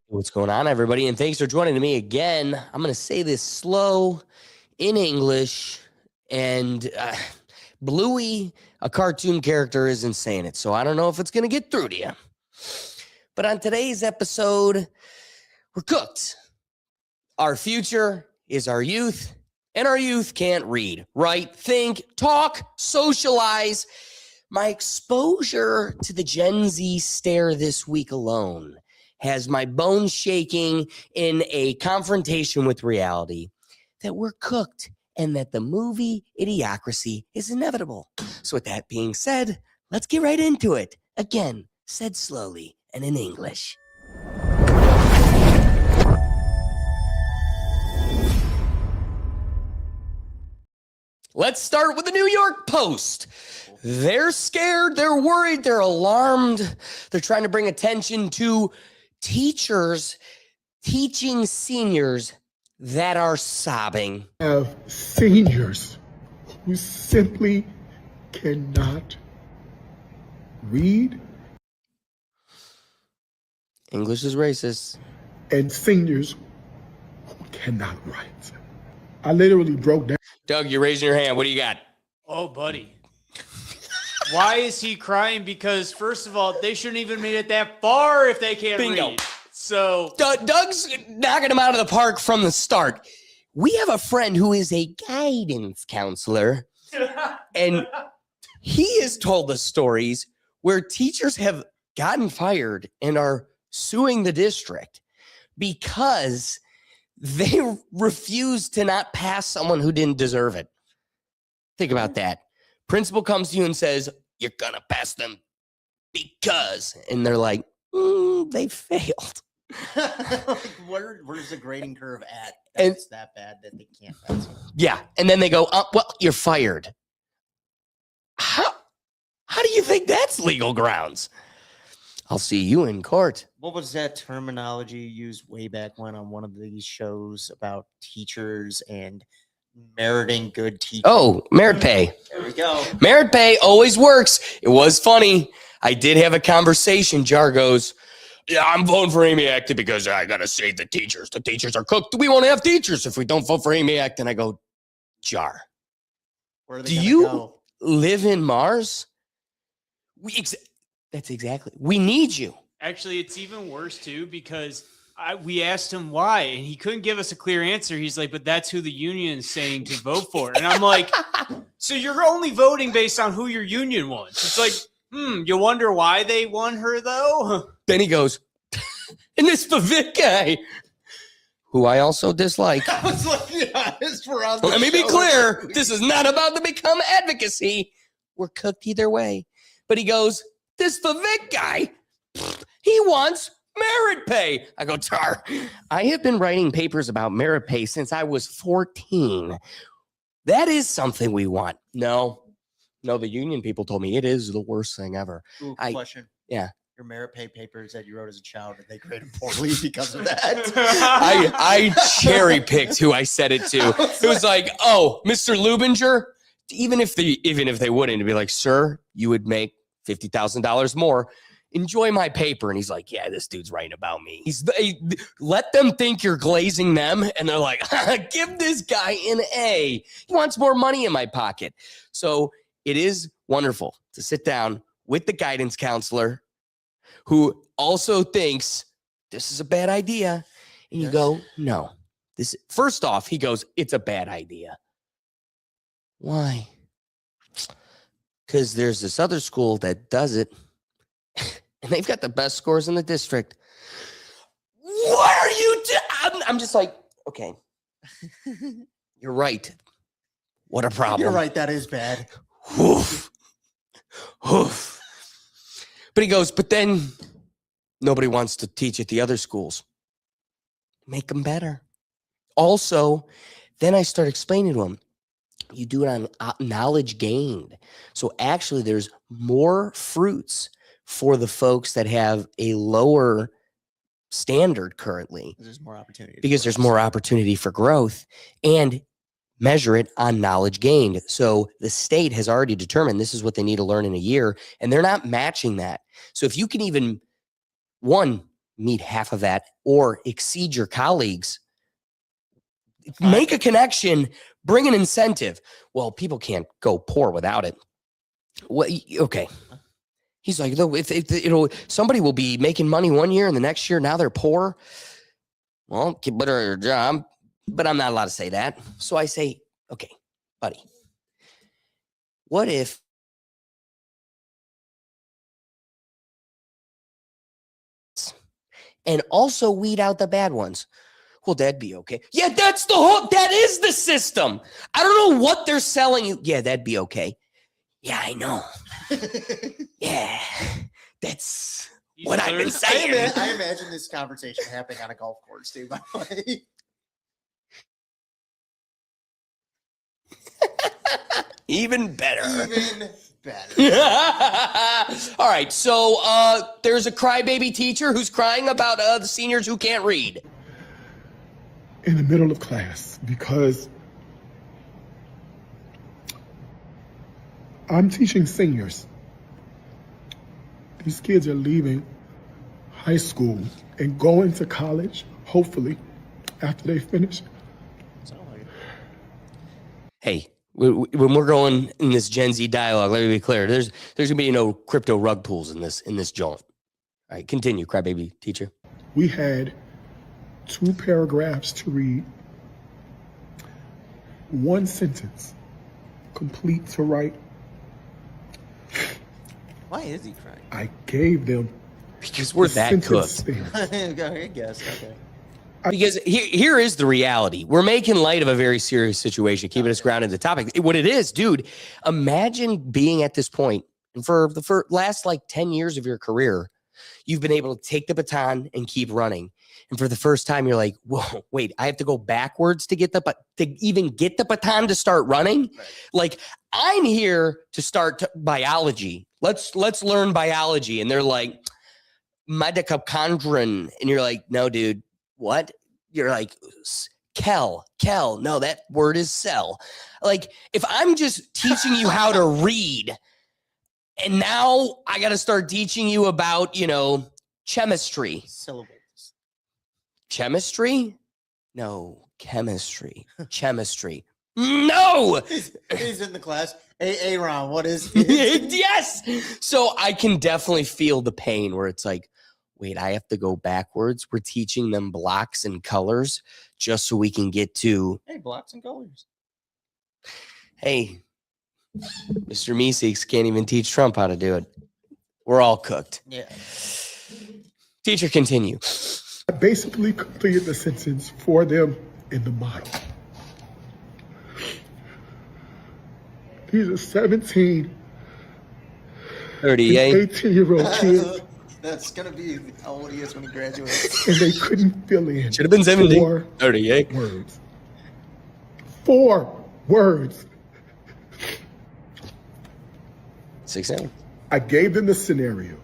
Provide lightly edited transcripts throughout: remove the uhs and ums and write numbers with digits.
What's going on, everybody? And thanks for joining me again. I'm going to say this slow in English, and Bluey, a cartoon character, isn't saying it, so I don't know if it's going to get through to you. But on today's episode, we're cooked. Our future is our youth, and our youth can't read, write, think, talk, socialize. My exposure to the Gen Z stare this week alone has my bones shaking in a confrontation with reality that we're cooked and that the movie Idiocracy is inevitable. So with that being said, let's get right into it. Again, said slowly and in English. Let's start with the New York Post. They're scared, they're worried, they're alarmed. They're trying to bring attention to teachers teaching seniors that are sobbing. Have seniors who simply cannot read. English is racist. And seniors who cannot write. I literally broke down. Doug, you're raising your hand. What do you got? Oh, buddy. Why is he crying? Because, first of all, they shouldn't even made it that far if they can't read. So Doug's knocking him out of the park from the start. We have a friend who is a guidance counselor, and he has told us stories where teachers have gotten fired and are suing the district because they refuse to not pass someone who didn't deserve it. Think about that. Principal comes to you and says, you're going to pass them because, and they're like, they failed. Where's the grading curve at? It's that bad that they can't pass it. Yeah. And then they go, well, you're fired. How do you think that's legal grounds? I'll see you in court. What was that terminology used way back when on one of these shows about teachers and meriting good teaching? Oh, merit pay. There we go. Merit pay always works. It was funny. I did have a conversation. Jar goes, yeah, I'm voting for Amy Acton because I got to save the teachers. The teachers are cooked. We won't have teachers if we don't vote for Amy Acton. I go, Jar, Where are they do gonna you go? live in Mars? That's exactly. We need you. actually, it's even worse, too, because we asked him why, and he couldn't give us a clear answer. He's like, but that's who the union is saying to vote for. And I'm like, so you're only voting based on who your union wants. It's like, you wonder why they won her, though? Then he goes, and this Vivek guy, who I also dislike. I was looking at this for on. Let me be clear. This is not about to become advocacy. We're cooked either way. But he goes, this Vivek guy, he wants merit pay. I go, Tar, I have been writing papers about merit pay since I was 14. That is something we want. No, the union people told me it is the worst thing ever. Ooh, question. Yeah. Your merit pay papers that you wrote as a child, did they graded poorly because of that? I cherry picked who I said it to. It was like, oh, Mr. Lubinger. Even if they wouldn't, it'd be like, sir, you would make $50,000 more. Enjoy my paper. And he's like, yeah, this dude's writing about me. Let them think you're glazing them. And they're like, give this guy an A. He wants more money in my pocket. So it is wonderful to sit down with the guidance counselor who also thinks this is a bad idea. And you go, no. First off, he goes, it's a bad idea. Why? Because there's this other school that does it, and they've got the best scores in the district. What are I'm just like, okay, you're right. What a problem. You're right. That is bad. Oof. Oof. But he goes, but then nobody wants to teach at the other schools. Make them better. Also, then I start explaining to him, you do it on knowledge gained. So actually, there's more fruits for the folks that have a lower standard currently. There's more opportunity. Because there's more opportunity for growth, and measure it on knowledge gained. So the state has already determined this is what they need to learn in a year, and they're not matching that. So if you can even, one, meet half of that or exceed your colleagues, make a connection, bring an incentive. Well, people can't go poor without it. Well, okay. He's like, though, if somebody will be making money one year and the next year now they're poor. Well, get better at your job, but I'm not allowed to say that. So I say, okay, buddy, what if and also weed out the bad ones? Well, that'd be okay. Yeah, that's the whole, that is the system. I don't know what they're selling you. Yeah, that'd be okay. Yeah, I know. Yeah, that's what I've been saying. I imagine this conversation happening on a golf course too, by the way. Even better. Even better. All right, so there's a crybaby teacher who's crying about the seniors who can't read. In the middle of class, because I'm teaching seniors. These kids are leaving high school and going to college, hopefully, after they finish. Hey, when we're going in this Gen Z dialogue, let me be clear. There's gonna be no crypto rug pools in this joint. All right, continue, crybaby teacher. We had 2 paragraphs to read, 1 sentence complete to write. Why is he crying? I gave them Because we're the that sentence cooked. span. I guess. Okay. Because here is the reality. We're making light of a very serious situation, keeping us grounded in the topic. What it is, dude, imagine being at this point, and for the last like 10 years of your career, you've been able to take the baton and keep running. And for the first time, you're like, whoa, wait, I have to go backwards to even get the baton to start running? Right. Like, I'm here to start biology. Let's learn biology. And they're like, mitochondrion. And you're like, no, dude, what? You're like, Kel. No, that word is cell. Like, if I'm just teaching you how to read, and now I got to start teaching you about, chemistry. Syllables. Chemistry? No, chemistry. Chemistry. No! He's in the class. Hey, Ron, what is it? Yes! So I can definitely feel the pain where it's like, wait, I have to go backwards. We're teaching them blocks and colors just so we can get to... Hey, blocks and colors. Hey, Mr. Meeseeks can't even teach Trump how to do it. We're all cooked. Yeah. Teacher, continue. I basically completed the sentence for them in the model. These are 17 38. and 18-year-old kids, That's going to be how old he is when he graduates. and they couldn't fill in Should have been 17. 4 38. words. 4 words. 6 7. I gave them the scenario.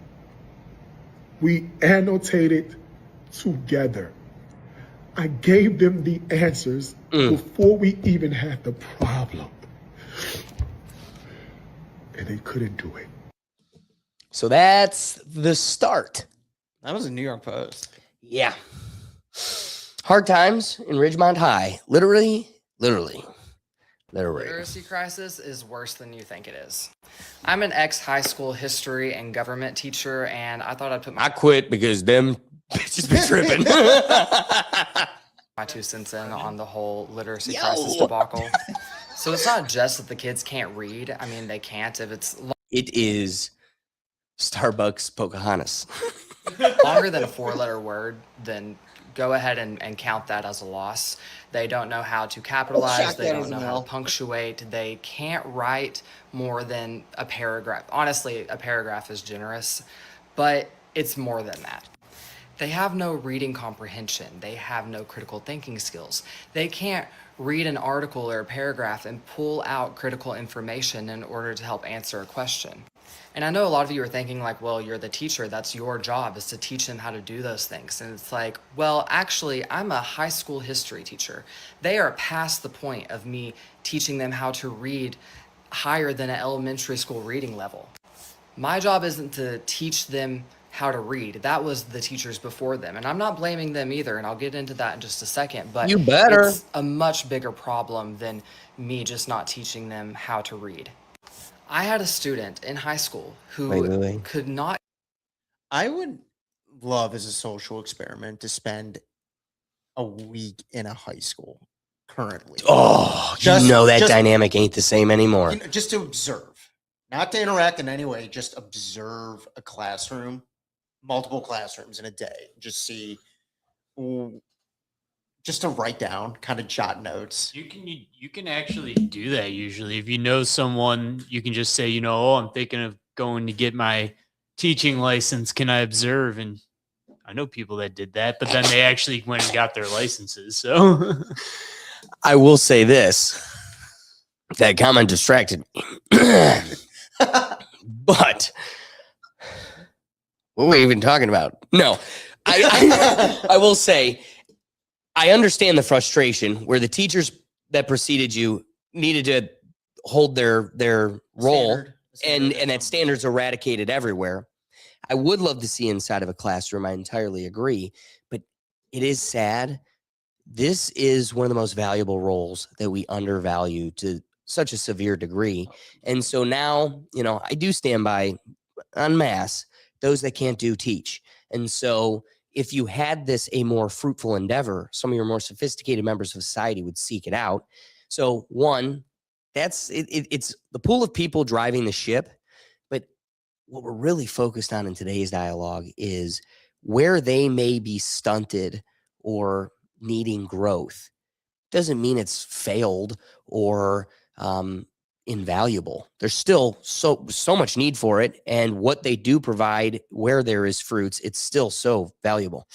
We annotated together. I gave them the answers before we even had the problem. And they couldn't do it. So that's the start. That was a New York Post. Yeah. Hard times in Ridgemont High. Literally. Literacy crisis is worse than you think it is. I'm an ex-high school history and government teacher, and I thought I'd put I quit because them bitches be tripping. my 2 cents in on the whole literacy crisis debacle. So it's not just that the kids can't read. I mean, they can't if it's It is Starbucks Pocahontas. longer than a 4-letter word, then go ahead and count that as a loss. They don't know how to capitalize. shocked They that don't is a know how Mel. to punctuate. They can't write more than a paragraph. Honestly, a paragraph is generous, but it's more than that. They have no reading comprehension. They have no critical thinking skills. They can't read an article or a paragraph and pull out critical information in order to help answer a question. And I know a lot of you are thinking like, well, you're the teacher. That's your job, is to teach them how to do those things. And it's like, well, actually, I'm a high school history teacher. They are past the point of me teaching them how to read higher than an elementary school reading level. My job isn't to teach them how to read. That was the teachers before them. And I'm not blaming them either, and I'll get into that in just a second. But You better. it's a much bigger problem than me just not teaching them how to read. I had a student in high school who Wait. could not. I would love as a social experiment to spend a week in a high school currently. Oh, Just- you know that just- dynamic ain't the same anymore. You know, just to observe, not to interact in any way, just observe a classroom, multiple classrooms in a day. Just see, just to write down, kind of jot notes. You can actually do that usually. If you know someone, you can just say, you know, oh, I'm thinking of going to get my teaching license. Can I observe? And I know people that did that, but then they actually went and got their licenses. So I will say this. That comment distracted me. But what were we even talking about? No, I will say I understand the frustration where the teachers that preceded you needed to hold their role and that standards eradicated everywhere. I would love to see inside of a classroom. I entirely agree, but it is sad. This is one of the most valuable roles that we undervalue to such a severe degree. And so now, you know, I do stand by en masse those that can't do teach. And so if you had this a more fruitful endeavor, some of your more sophisticated members of society would seek it out. So one, that's it's the pool of people driving the ship. But what we're really focused on in today's dialogue is where they may be stunted or needing growth. Doesn't mean it's failed or invaluable. There's still so much need for it, and what they do provide, where there is fruits, it's still so valuable.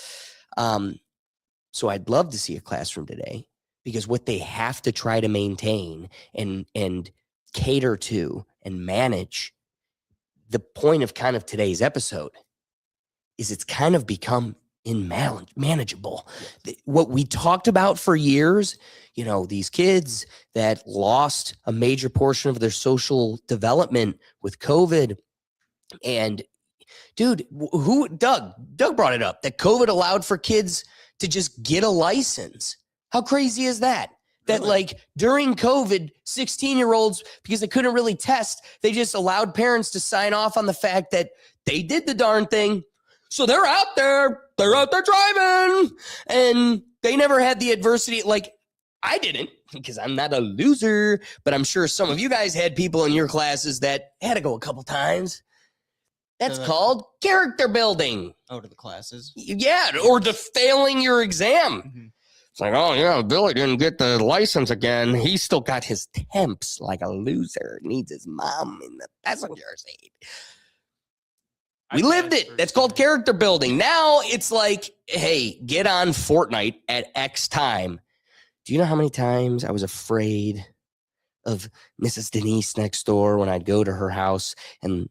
So I'd love to see a classroom today, because what they have to try to maintain and cater to and manage, the point of kind of today's episode is it's kind of become unmanageable. What we talked about for years, you know, these kids that lost a major portion of their social development with COVID. And dude, Doug brought it up, that COVID allowed for kids to just get a license. How crazy is that? That like during COVID, 16-year-olds, because they couldn't really test, they just allowed parents to sign off on the fact that they did the darn thing. So they're out there driving, and they never had the adversity. Like I didn't, because I'm not a loser, but I'm sure some of you guys had people in your classes that had to go a couple times. That's called character building. Oh, to the classes. Yeah, or to failing your exam. Mm-hmm. It's like, oh, yeah, Billy didn't get the license again. He still got his temps like a loser. Needs his mom in the passenger seat. We lived it. That's called character building. Now it's like, hey, get on Fortnite at X time. Do you know how many times I was afraid of Mrs. Denise next door when I'd go to her house and,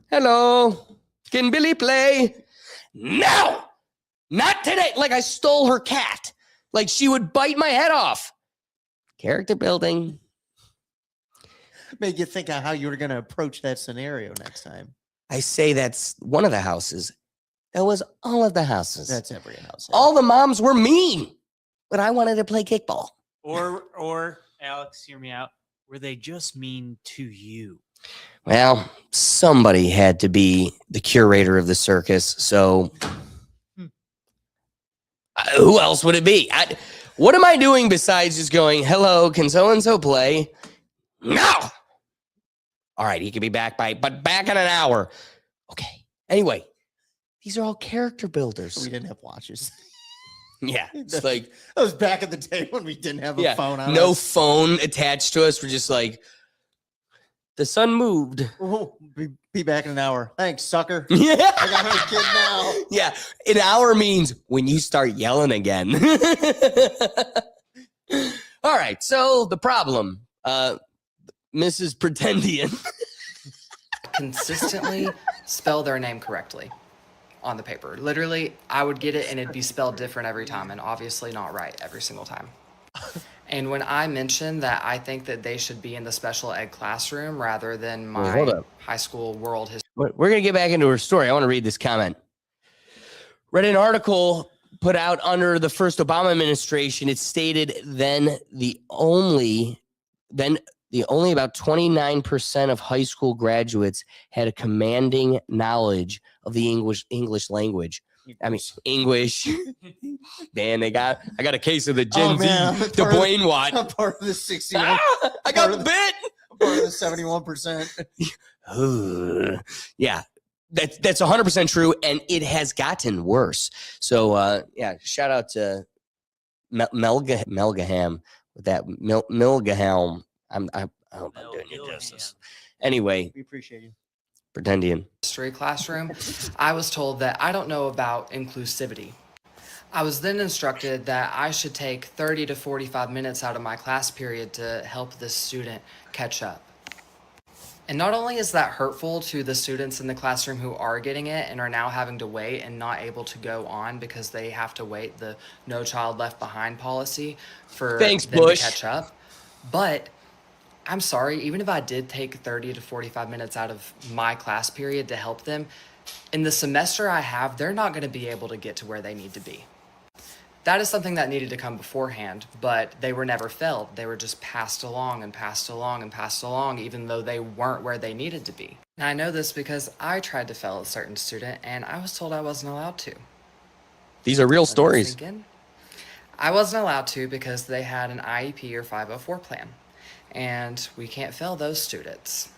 hello, can Billy play? No, not today. Like I stole her cat. Like she would bite my head off. Character building. Made you think of how you were going to approach that scenario next time. I say that's one of the houses. That was all of the houses. That's every house. All the moms were mean, but I wanted to play kickball. Or Alex, hear me out. Were they just mean to you? Well, somebody had to be the curator of the circus. So who else would it be? What am I doing besides just going, hello, can so-and-so play? No. All right, he could be back in an hour. Okay. Anyway, These are all character builders. We didn't have watches. Yeah. It's like, That was back in the day when we didn't have a phone on no us. phone attached to us. We're just like, the sun moved. Oh, be back in an hour. Thanks, sucker. Yeah. I got a kid now. Yeah. An hour means when you start yelling again. All right. So the problem, Mrs. Pretendian. Consistently spell their name correctly on the paper. Literally, I would get it and it'd be spelled different every time, and obviously not right every single time. And when I mentioned that I think that they should be in the special ed classroom rather than Wait, hold my up. high school world history. We're going to get back into her story. I want to read this comment. Read an article put out under the first Obama administration. It stated then only about 29% of high school graduates had a commanding knowledge of the English language. I mean, English. Man, I got a case of the Gen Z, the brain what? I'm part of the 61. I got bit. Part of the 71%. Yeah, that's 100% true, and it has gotten worse. So, shout out to Melgaham with that Milgaham. I hope I'm doing you justice. Anyway, We appreciate you. Pretendian. History classroom, I was told that I don't know about inclusivity. I was then instructed that I should take 30 to 45 minutes out of my class period to help this student catch up. And not only is that hurtful to the students in the classroom who are getting it and are now having to wait and not able to go on because they have to wait the No Child Left Behind policy for them Bush. to catch up, but I'm sorry, even if I did take 30 to 45 minutes out of my class period to help them, in the semester I have, they're not going to be able to get to where they need to be. That is something that needed to come beforehand, but they were never filled. They were just passed along and passed along and passed along, even though they weren't where they needed to be. And I know this because I tried to fail a certain student, and I was told I wasn't allowed to. These are real Let that stories. sink in. I wasn't allowed to because they had an IEP or 504 plan, and we can't fail those students.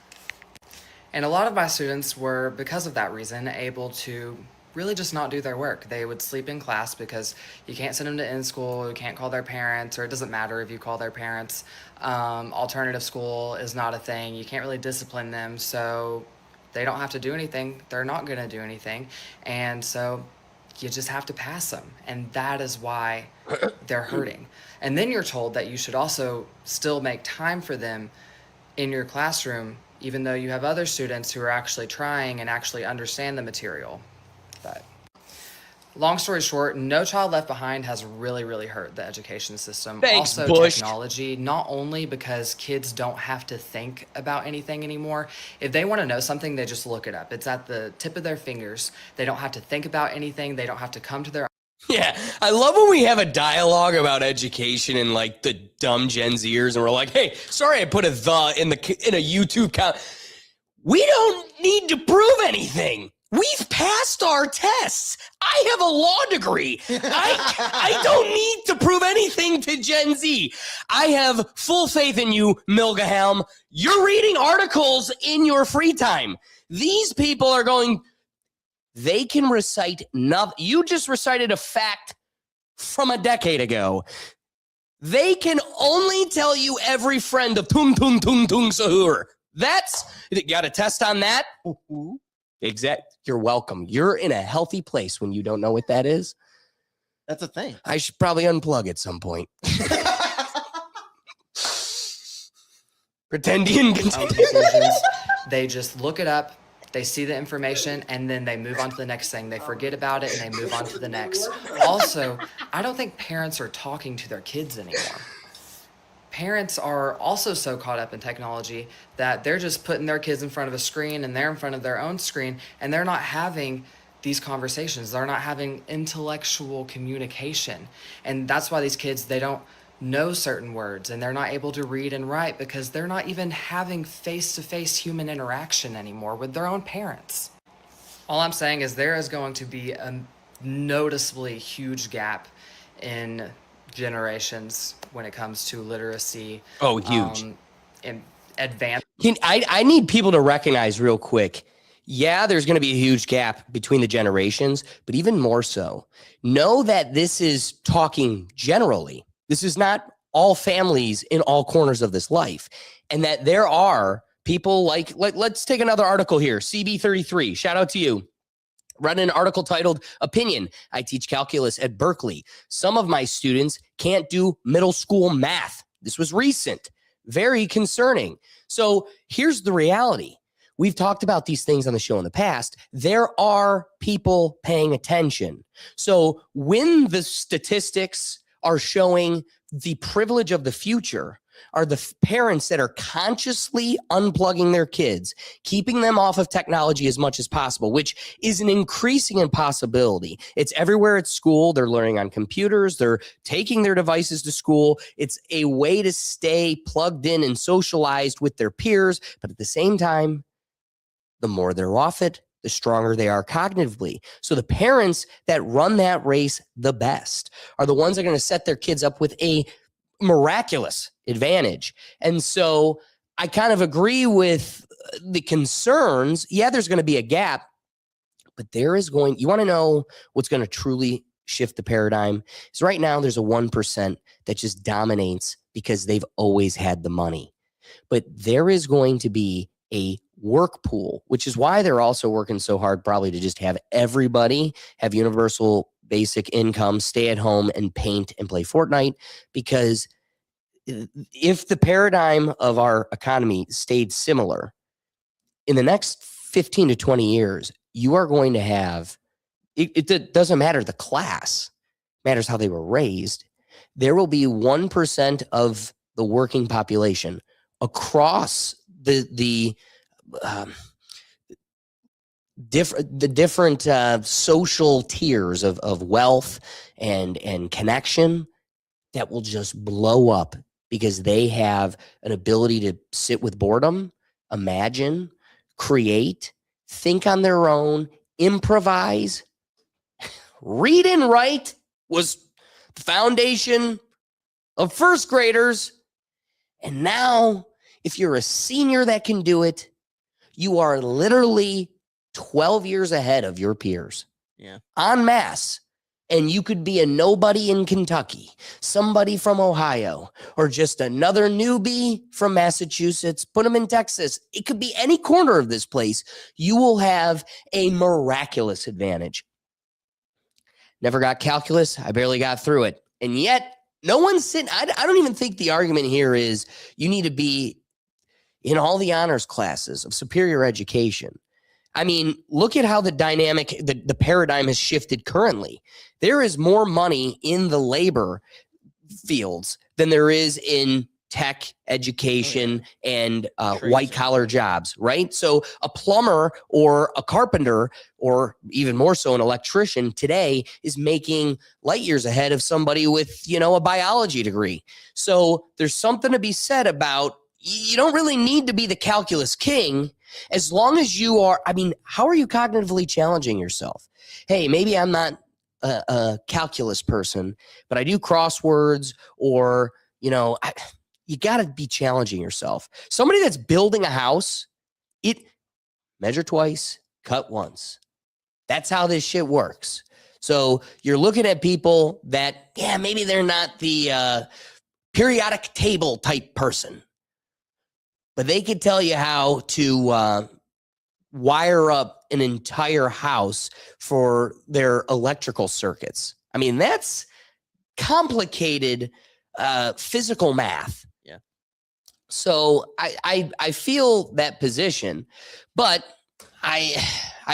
And a lot of my students were, because of that reason, able to really just not do their work. They would sleep in class because you can't send them to in-school, you can't call their parents, or it doesn't matter if you call their parents. Alternative school is not a thing. You can't really discipline them, so they don't have to do anything. They're not going to do anything. And so you just have to pass them. And that is why they're hurting. And then you're told that you should also still make time for them in your classroom, even though you have other students who are actually trying and actually understand the material. But long story short, No Child Left Behind has really, really hurt the education system. Thanks, also, Bush. technology, not only because kids don't have to think about anything anymore. If they want to know something, they just look it up. It's at the tip of their fingers. They don't have to think about anything. They don't have to come to their Yeah, I love when we have a dialogue about education and like the dumb Gen Zers, and we're like, "Hey, sorry, I put a the in a YouTube comment." We don't need to prove anything. We've passed our tests. I have a law degree. I don't need to prove anything to Gen Z. I have full faith in you, Milgaham. You're reading articles in your free time. These people are going. They can recite nothing. You just recited a fact from a decade ago. They can only tell you every friend of tung tung tung tung sahur. You got a test on that? Exact. You're welcome. You're in a healthy place when you don't know what that is. That's a thing. I should probably unplug at some point. Pretendian conclusions. They just look it up. They see the information, and then they move on to the next thing. They forget about it, and they move on to the next. Also, I don't think parents are talking to their kids anymore. Parents are also so caught up in technology that they're just putting their kids in front of a screen, and they're in front of their own screen, and they're not having these conversations. They're not having intellectual communication. And that's why these kids, they don't know certain words, and they're not able to read and write because they're not even having face-to-face human interaction anymore with their own parents. All I'm saying is there is going to be a noticeably huge gap in generations when it comes to literacy. Oh, huge. And advanced. I need people to recognize real quick. Yeah, there's going to be a huge gap between the generations, but even more so, know that this is talking generally. This is not all families in all corners of this life, and that there are people like let's take another article here. CB33, shout out to you. Read an article titled Opinion. I teach calculus at Berkeley. Some of my students can't do middle school math. This was recent. Very concerning. So here's the reality. We've talked about these things on the show in the past. There are people paying attention. So when the statistics are showing the privilege of the future are the parents that are consciously unplugging their kids, keeping them off of technology as much as possible, which is an increasing impossibility. It's everywhere at school. They're learning on computers. They're taking their devices to school. It's a way to stay plugged in and socialized with their peers. But at the same time, the more they're off it, the stronger they are cognitively. So the parents that run that race the best are the ones that are going to set their kids up with a miraculous advantage. And so I kind of agree with the concerns. Yeah, there's going to be a gap, but there is going, you want to know what's going to truly shift the paradigm? Is right now there's a 1% that just dominates because they've always had the money. But there is going to be a work pool, which is why they're also working so hard probably to just have everybody have universal basic income, stay at home and paint and play Fortnite. Because if the paradigm of our economy stayed similar, in the next 15 to 20 years, you are going to have, it doesn't matter the class, it matters how they were raised. There will be 1% of the working population across the different social tiers of wealth and connection that will just blow up because they have an ability to sit with boredom, imagine, create, think on their own, improvise. Read and write was the foundation of first graders. And now, if you're a senior that can do it, you are literally 12 years ahead of your peers. Yeah. En masse. And you could be a nobody in Kentucky, somebody from Ohio, or just another newbie from Massachusetts. Put them in Texas. It could be any corner of this place. You will have a miraculous advantage. Never got calculus. I barely got through it. And yet, no one's sitting. I don't even think the argument here is you need to be in all the honors classes of superior education. I mean, look at how the dynamic, the paradigm has shifted currently. There is more money in the labor fields than there is in tech, education, and white-collar jobs, right? So a plumber or a carpenter, or even more so an electrician today, is making light years ahead of somebody with, a biology degree. So there's something to be said about you don't really need to be the calculus king as long as you are. I mean, how are you cognitively challenging yourself? Hey, maybe I'm not a calculus person, but I do crosswords, or, you got to be challenging yourself. Somebody that's building a house, measure twice, cut once. That's how this shit works. So you're looking at people that, maybe they're not the periodic table type person, but they could tell you how to wire up an entire house for their electrical circuits. I mean, that's complicated physical math. Yeah. So I feel that position, but I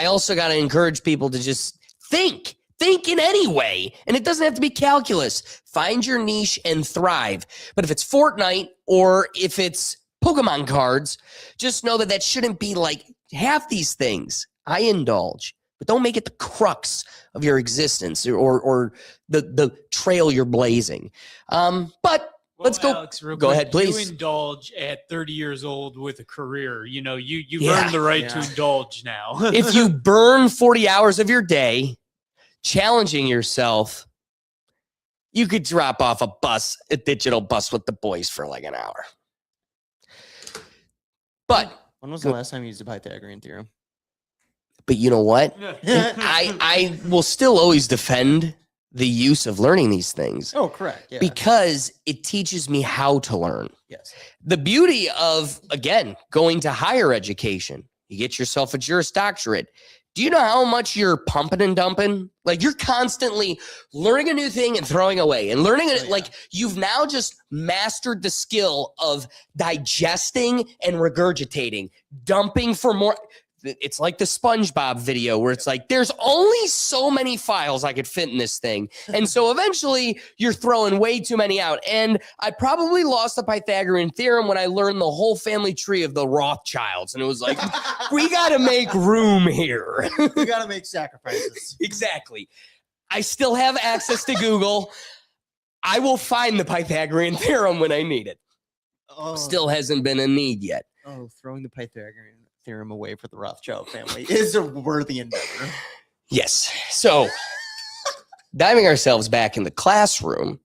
also got to encourage people to just think in any way. And it doesn't have to be calculus. Find your niche and thrive. But if it's Fortnite or if it's Pokemon cards, just know that shouldn't be like half these things. I indulge, but don't make it the crux of your existence or the trail you're blazing. But let's go. Alex, real go quick, ahead, please. You indulge at 30 years old with a career. You've earned the right to indulge now. If you burn 40 hours of your day challenging yourself, you could drop off a digital bus with the boys for like an hour. But when was the last time you used the Pythagorean theorem? But you know what? I will still always defend the use of learning these things. Oh, correct. Yeah. Because it teaches me how to learn. Yes. The beauty of, again, going to higher education, you get yourself a Juris Doctorate. Do you know how much you're pumping and dumping? Like, you're constantly learning a new thing and throwing away and learning it. Like, you've now just mastered the skill of digesting and regurgitating, dumping for more. It's like the SpongeBob video where it's like, there's only so many files I could fit in this thing. And so eventually you're throwing way too many out. And I probably lost the Pythagorean theorem when I learned the whole family tree of the Rothschilds. And it was like, we got to make room here. You got to make sacrifices. Exactly. I still have access to Google. I will find the Pythagorean theorem when I need it. Oh. Still hasn't been a need yet. Oh, throwing the Pythagorean theorem away for the Rothschild family is a worthy endeavor. Yes. So, diving ourselves back in the classroom,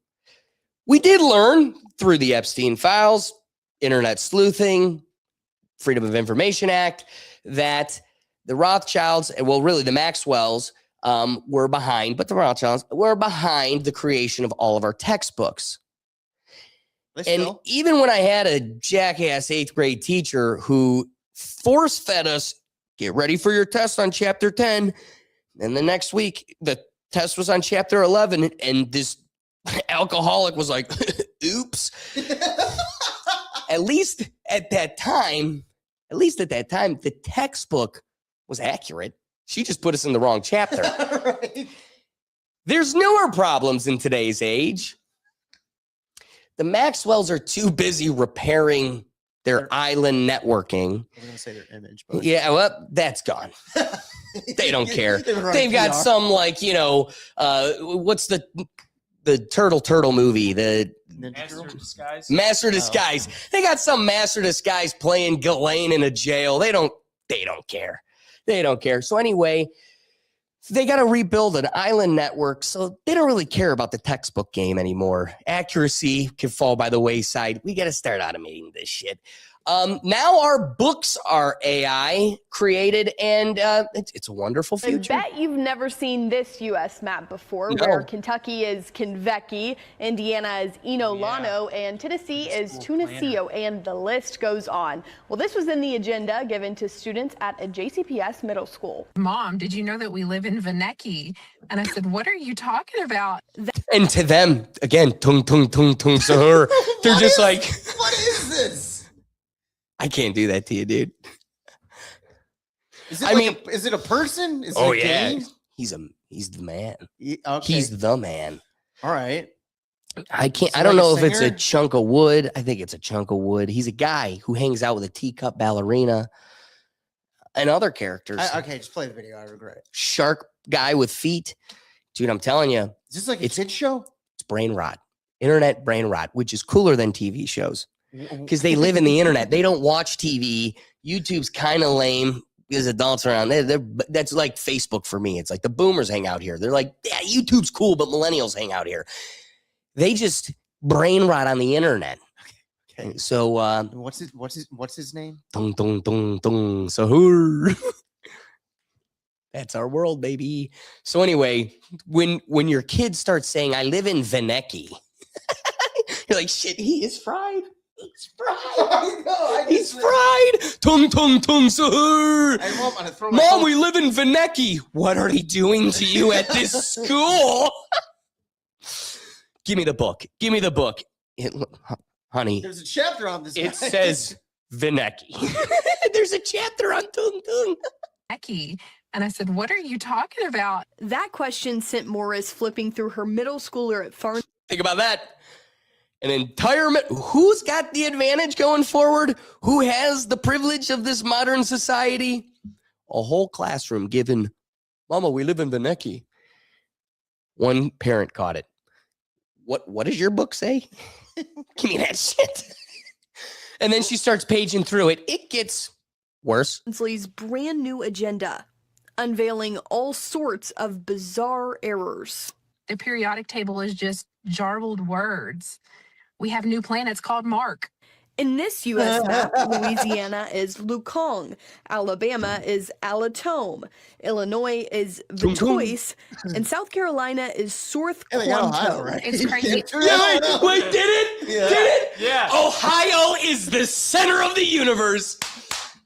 we did learn through the Epstein files, internet sleuthing, Freedom of Information Act, that the Rothschilds, well, really the Maxwells, were behind, but the Rothschilds were behind the creation of all of our textbooks. And even when I had a jackass 8th grade teacher who force fed us, get ready for your test on chapter 10. And the next week, the test was on chapter 11. And this alcoholic was like, oops. At least at that time, the textbook was accurate. She just put us in the wrong chapter. Right. There's newer problems in today's age. The Maxwells are too busy repairing their island networking. I was going to say their image, but yeah, well, that's gone. They don't care. They've got PR. some like, what's the turtle movie? The Master of Disguise. Master Disguise. They got some Master Disguise playing Ghislaine in a jail. They don't care. They don't care. So anyway, they got to rebuild an island network. So they don't really care about the textbook game anymore. Accuracy can fall by the wayside. We got to start automating this shit. Now our books are AI created, and it's a wonderful future. I bet you've never seen this U.S. map before, where Kentucky is Convecchi, Indiana is Inolano, and Tennessee is Tuniceo, and the list goes on. Well, this was in the agenda given to students at a JCPS middle school. Mom, did you know that we live in Venecki? And I said, what are you talking about? And to them, again, tung, tung, tung, tung, sahur. They're just like, what is this? I can't do that to you, dude. Is it is it a person? Is it a game? He's the man. Okay. He's the man. All right. I can't. Is he I don't like a know if it's a singer? chunk of wood. I think it's a chunk of wood. He's a guy who hangs out with a teacup ballerina and other characters. Okay, just play the video. I regret it. Shark guy with feet, dude. I'm telling you, Is this like a kid show? it's brain rot, internet brain rot, which is cooler than TV shows because they live in the internet. They don't watch TV. YouTube's kind of lame. There's adults around there. That's like Facebook for me. It's like the boomers hang out here. They're like, yeah, YouTube's cool, but millennials hang out here. They just brain rot on the internet. Okay. So What's his name? dung dung dung dung sahur. That's our world, baby. So anyway, when your kids start saying, "I live in Venecki," you're like, "Shit, he is fried. He's fried. I know, He's fried." Tung tung tung sahur. Hey, Mom, I'm gonna throw my Mom, phone- we live in Venecki. What are they doing to you at this school? Give me the book. Give me the book. Honey, There's a chapter on this. it guy. says Venecki. There's a chapter on Tung Tung. Venecki. And I said, what are you talking about? That question sent Morris flipping through her middle schooler at Farm. Think about that. An entire who's got the advantage going forward? Who has the privilege of this modern society? A whole classroom given, Mama, we live in Venecki. One parent caught it. What does your book say? Give me that shit. And then she starts paging through it. It gets worse. Lee's brand new agenda, unveiling all sorts of bizarre errors. The periodic table is just jarbled words. We have new planets called Mark. In this U.S. map, Louisiana is Lukong, Alabama is Alatome, Illinois is Tung tung. Vitoise, and South Carolina is South Hey, they got Ohio, Quanto. right? It's crazy. Yeah, wait, did it? Yeah. Did it? Yeah. Ohio is the center of the unius.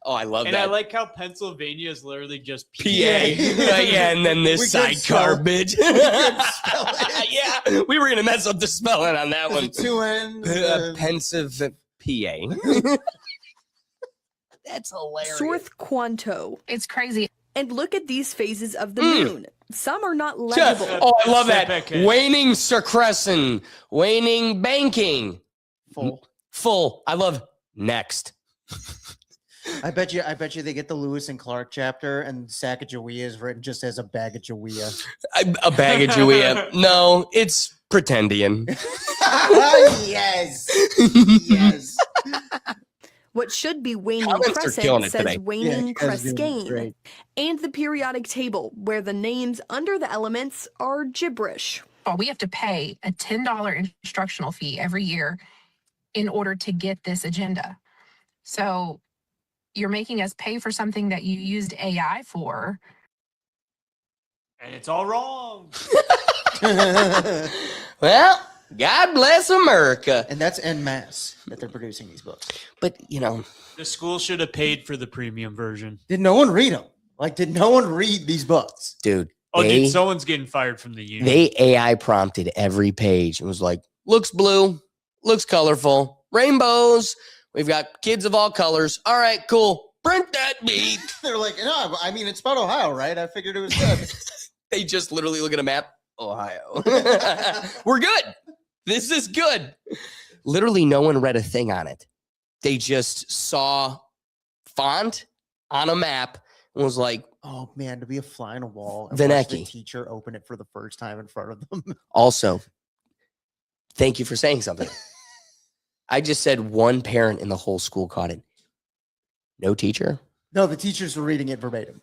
Oh, I love And that. I like how Pennsylvania is literally just PA. PA. Yeah, and then this We could sidecar spell- bitch. spell it. Yeah, we were going to mess up the spelling on that one. Two N's. Pensive PA. That's hilarious. South Quanto. It's crazy. And look at these phases of the moon. Some are not Yeah. legible. Oh, I love that. Okay. Waning Circrescent, waning banking. Full. I love next. I bet you they get the Lewis and Clark chapter and Sacagawea is written just as a bag of Jawea. A bag of Julia. No, it's pretendian. Yes. Yes. What should be waning Comments are killing crescent it says today. waning you guys are doing crescane. great. And the periodic table, where the names under the elements are gibberish. Oh, we have to pay a $10 instructional fee every year in order to get this agenda. So you're making us pay for something that you used AI for. And it's all wrong. Well, God bless America. And that's en masse that they're producing these books. But, you know, The school should have paid for the premium version. Did no one read them? Like, did no one read these books? dude, Oh, they, dude, someone's getting fired from the union. they AI prompted every page and was like, looks blue, looks colorful, rainbows. We've got kids of all colors. All right, cool. Print that beat. They're like, no, I mean, it's about Ohio, right? I figured it was good. They just literally look at a map. Ohio. We're good. This is good. Literally, no one read a thing on it. They just saw font on a map and was like, Oh man, to be a fly on a wall and watch the Vinecki. teacher open it for the first time in front of them. also, thank you for saying something. I just said one parent in the whole school caught it. No teacher? No, the teachers were reading it verbatim.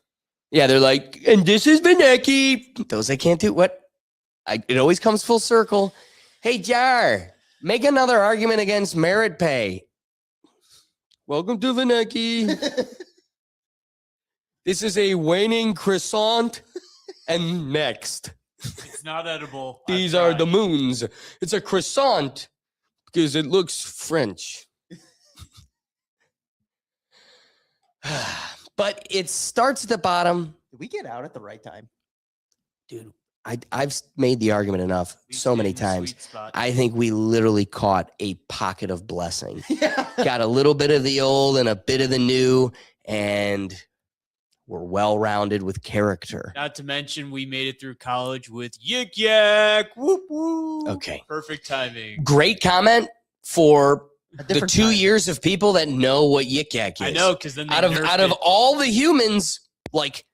Yeah, they're like, and this is Vinecki. Those I can't do. What? It always comes full circle. Hey, Jar, make another argument against merit pay. Welcome to Vinecki. This is a waning croissant. And next. It's not edible. These are the moons. It's a croissant because it looks French. But it starts at the bottom. Did we get out at the right time? Dude, I've made the argument enough We so stayed many in the times. sweet spot. I think we literally caught a pocket of blessing. Yeah. Got a little bit of the old and a bit of the new, and we're well-rounded with character. Not to mention, we made it through college with Yik Yak. Whoop whoop. Okay. Perfect timing. Great comment for A the different 2 time. years of people that know what Yik Yak is. I know, because then they Out of nerfed all the humans, like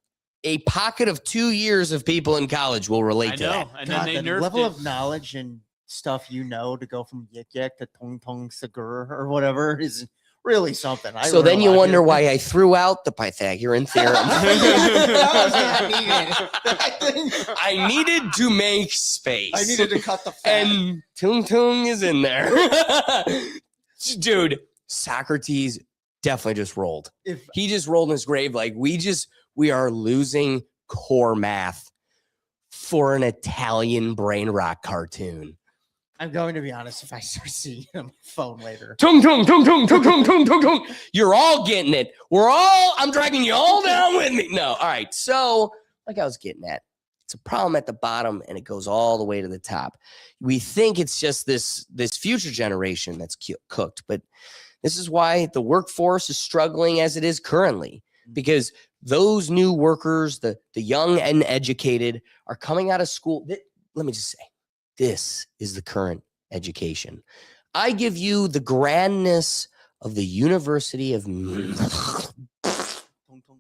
a pocket of 2 years of people in college will it. relate I to know, that. and God, then they the nerfed level it. of knowledge and stuff you know to go from Yik Yak to Tong Tong Sagur or whatever is really something. I So learned then a you lot wonder here. why I threw out the Pythagorean theorem. I needed to make space. I needed to cut the fat. And Tung Tung is in there. Dude, Socrates definitely just rolled. If He just rolled in his grave like we are losing core math for an Italian brain rock cartoon. I'm going to be honest, if I start seeing it on my phone later, Tung tung tung tung tung tung tung tung tung. You're all getting it. I'm dragging you all down with me. No, all right. So, like I was getting at, it's a problem at the bottom and it goes all the way to the top. We think it's just this future generation that's cooked, but this is why the workforce is struggling as it is currently, because those new workers, the young and educated, are coming out of school. Let me just say, this is the current education. I give you the grandness of the University of Tong Tong.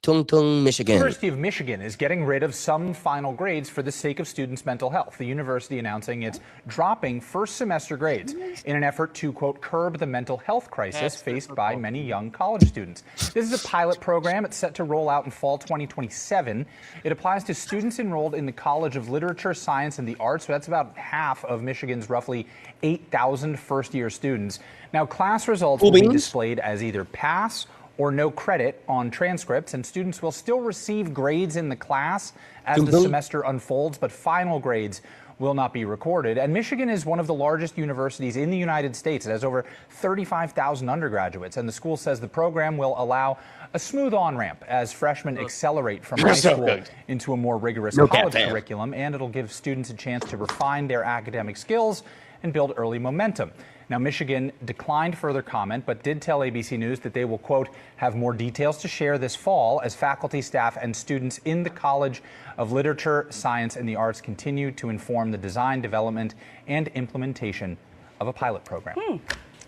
Tung Tung, The Michigan. University of Michigan is getting rid of some final grades for the sake of students' mental health. The university announcing it's dropping first semester grades in an effort to, quote, curb the mental health crisis faced by many young college students. This is a pilot program. It's set to roll out in fall 2027. It applies to students enrolled in the College of Literature, Science, and the Arts. So that's about half of Michigan's roughly 8,000 first-year students. Now, class results will be displayed as either pass or no credit on transcripts, and students will still receive grades in the class as the semester unfolds, but final grades will not be recorded. And Michigan is one of the largest universities in the United States. It has over 35,000 undergraduates, and the school says the program will allow a smooth on-ramp as freshmen accelerate from high school into a more rigorous college curriculum, and it'll give students a chance to refine their academic skills and build early momentum. Now, Michigan declined further comment, but did tell ABC News that they will, quote, have more details to share this fall as faculty, staff, and students in the College of Literature, Science, and the Arts continue to inform the design, development, and implementation of a pilot program.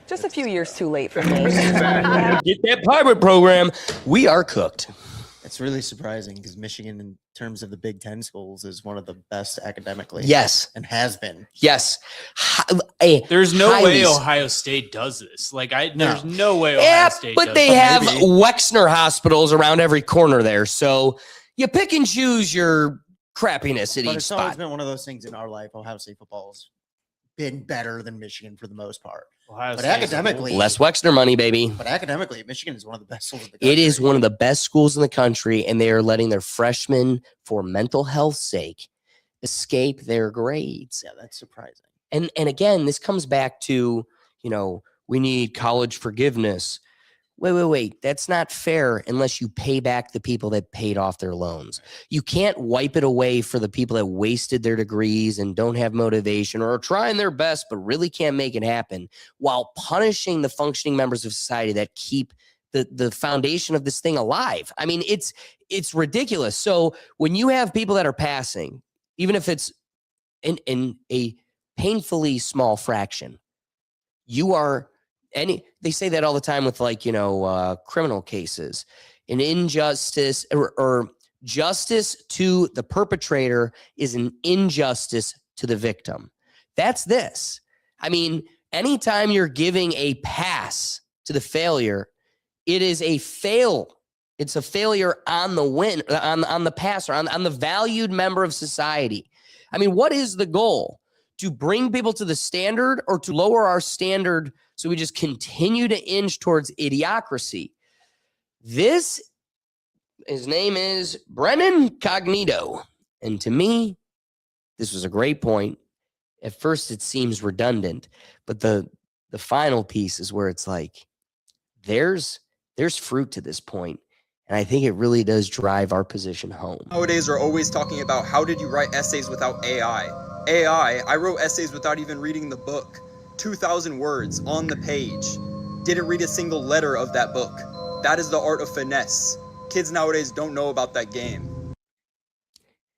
Just a few years too late for me. Get that pilot program. We are cooked. It's really surprising because Michigan, in terms of the Big Ten schools, is one of the best academically. Yes. And has been. Yes. There's no way Ohio State does this. Like, there's no way Ohio State does but they have Wexner hospitals around every corner there. So you pick and choose your crappiness at But each it's always spot. been one of those things in our life. Ohio State football's been better than Michigan for the most part. Ohio But State academically, Less Wexner money, baby. But academically, Michigan is one of the best schools in the country. It is one of the best schools in the country, and they are letting their freshmen, for mental health sake, escape their grades. Yeah, that's surprising. And again, this comes back to, we need college forgiveness. Wait. That's not fair unless you pay back the people that paid off their loans. You can't wipe it away for the people that wasted their degrees and don't have motivation or are trying their best but really can't make it happen while punishing the functioning members of society that keep the foundation of this thing alive. I mean, it's ridiculous. So when you have people that are passing, even if it's in a painfully small fraction, they say that all the time with criminal cases. An injustice or justice to the perpetrator is an injustice to the victim. That's this. I mean, anytime you're giving a pass to the failure, it is a fail. It's a failure on the win, on the passer, on the valued member of society. I mean, what is the goal? To bring people to the standard or to lower our standard so we just continue to inch towards idiocracy? His name is Brennan Cognito. And to me, this was a great point. At first, it seems redundant, but the final piece is where it's like, there's fruit to this point. And I think it really does drive our position home. Nowadays are always talking about how did you write essays without AI? I wrote essays without even reading the book. 2,000 words on the page. Didn't read a single letter of that book. That is the art of finesse. Kids nowadays don't know about that game.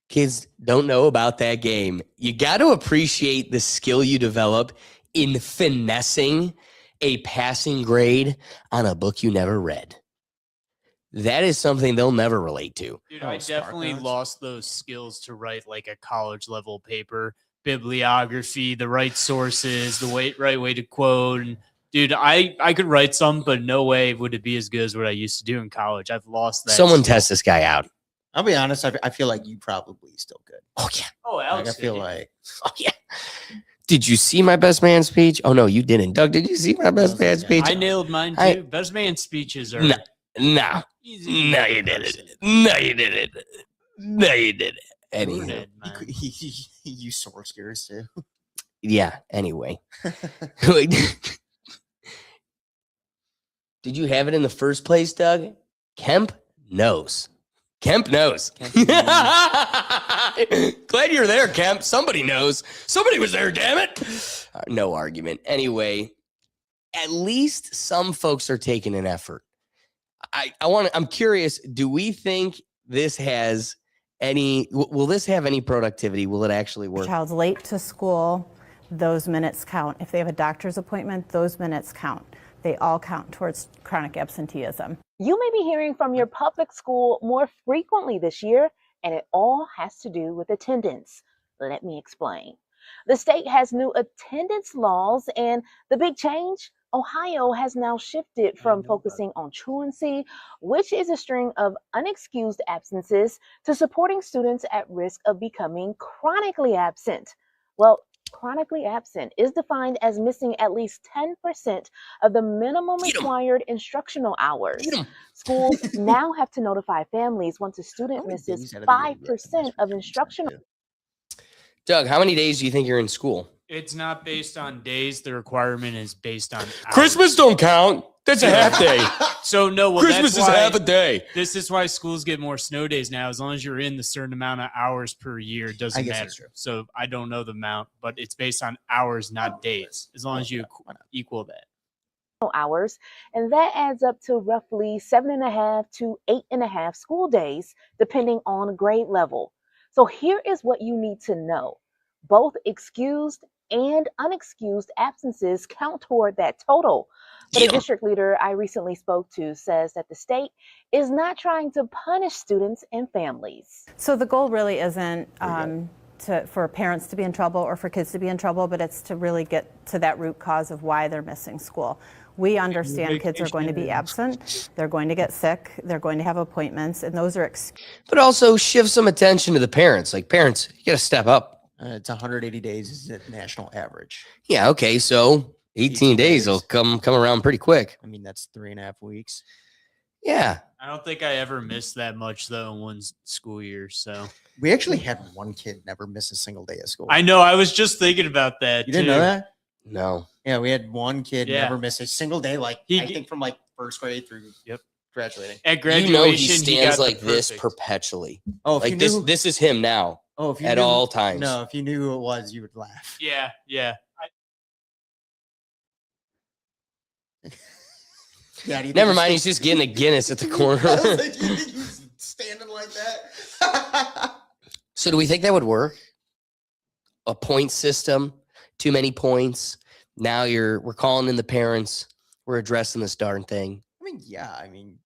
Kids don't know about that game. You got to appreciate the skill you develop in finessing a passing grade on a book you never read. That is something they'll never relate to. Dude, I definitely lost those skills to write like a college level paper, bibliography, the right sources, the right way to quote. And dude, I could write some, but no way would it be as good as what I used to do in college. I've lost that. Someone test this guy out. I'll be honest. I feel like you probably still could. Oh yeah. Oh, Alex. I feel like. Oh yeah. Did you see my best man speech? Oh no, you didn't. Doug, did you see my best man speech? I nailed mine too. Best man speeches are. No, you didn't. No, you didn't. No, you didn't. Anyway, you source yours too. Yeah. Anyway, did you have it in the first place, Doug? Kemp knows. Kemp knows. Glad you're there, Kemp. Somebody knows. Somebody was there, damn it. No argument. Anyway, at least some folks are taking an effort. I'm curious, do we think this has will this have any productivity? Will it actually work? Child's late to school, those minutes count. If they have a doctor's appointment, those minutes count. they all count towards chronic absenteeism. You may be hearing from your public school more frequently this year, and it all has to do with attendance. Let me explain. The state has new attendance laws, and the big change? Ohio has now shifted from focusing on truancy, which is a string of unexcused absences, to supporting students at risk of becoming chronically absent. Well, chronically absent is defined as missing at least 10% of the minimum required instructional hours. Schools now have to notify families once a student misses 5% of instructional. Doug, how many days do you think you're in school? It's not based on days. The requirement is based on hours. Christmas don't count. That's a half day. So no, well, Christmas that's is why, half a day. This is why schools get more snow days now. As long as you're in the certain amount of hours per year, it doesn't matter. So I don't know the amount, but it's based on hours, not days. As long as you equal that. Hours, and that adds up to roughly 7.5 to 8.5 school days, depending on grade level. So here is what you need to know. Both excused and unexcused absences count toward that total. But a district leader I recently spoke to says that the state is not trying to punish students and families. So the goal really isn't for parents to be in trouble or for kids to be in trouble, but it's to really get to that root cause of why they're missing school. We understand kids are going to be absent, they're going to get sick, they're going to have appointments, and those are But also shift some attention to the parents. Like, parents, you got to step up. It's 180 days is the national average. Yeah, okay, so 18 days will come around pretty quick. I mean, that's 3.5 weeks. Yeah. I don't think I ever missed that much though in one school year. So we actually had one kid never miss a single day of school. I know. I was just thinking about that. You didn't know that? No. Yeah, we had one kid never miss a single day. Like I think from like first grade through graduating. At graduation, you know he stands like this perpetually. Oh, if like you knew, this is him now. Oh, if you at knew, all times. No, if you knew who it was, you would laugh. Yeah, yeah. Never mind. He's just getting a Guinness at the corner. He's standing like that. So, do we think that would work? A point system, too many points. Now we're calling in the parents. We're addressing this darn thing. I mean, yeah. I mean, you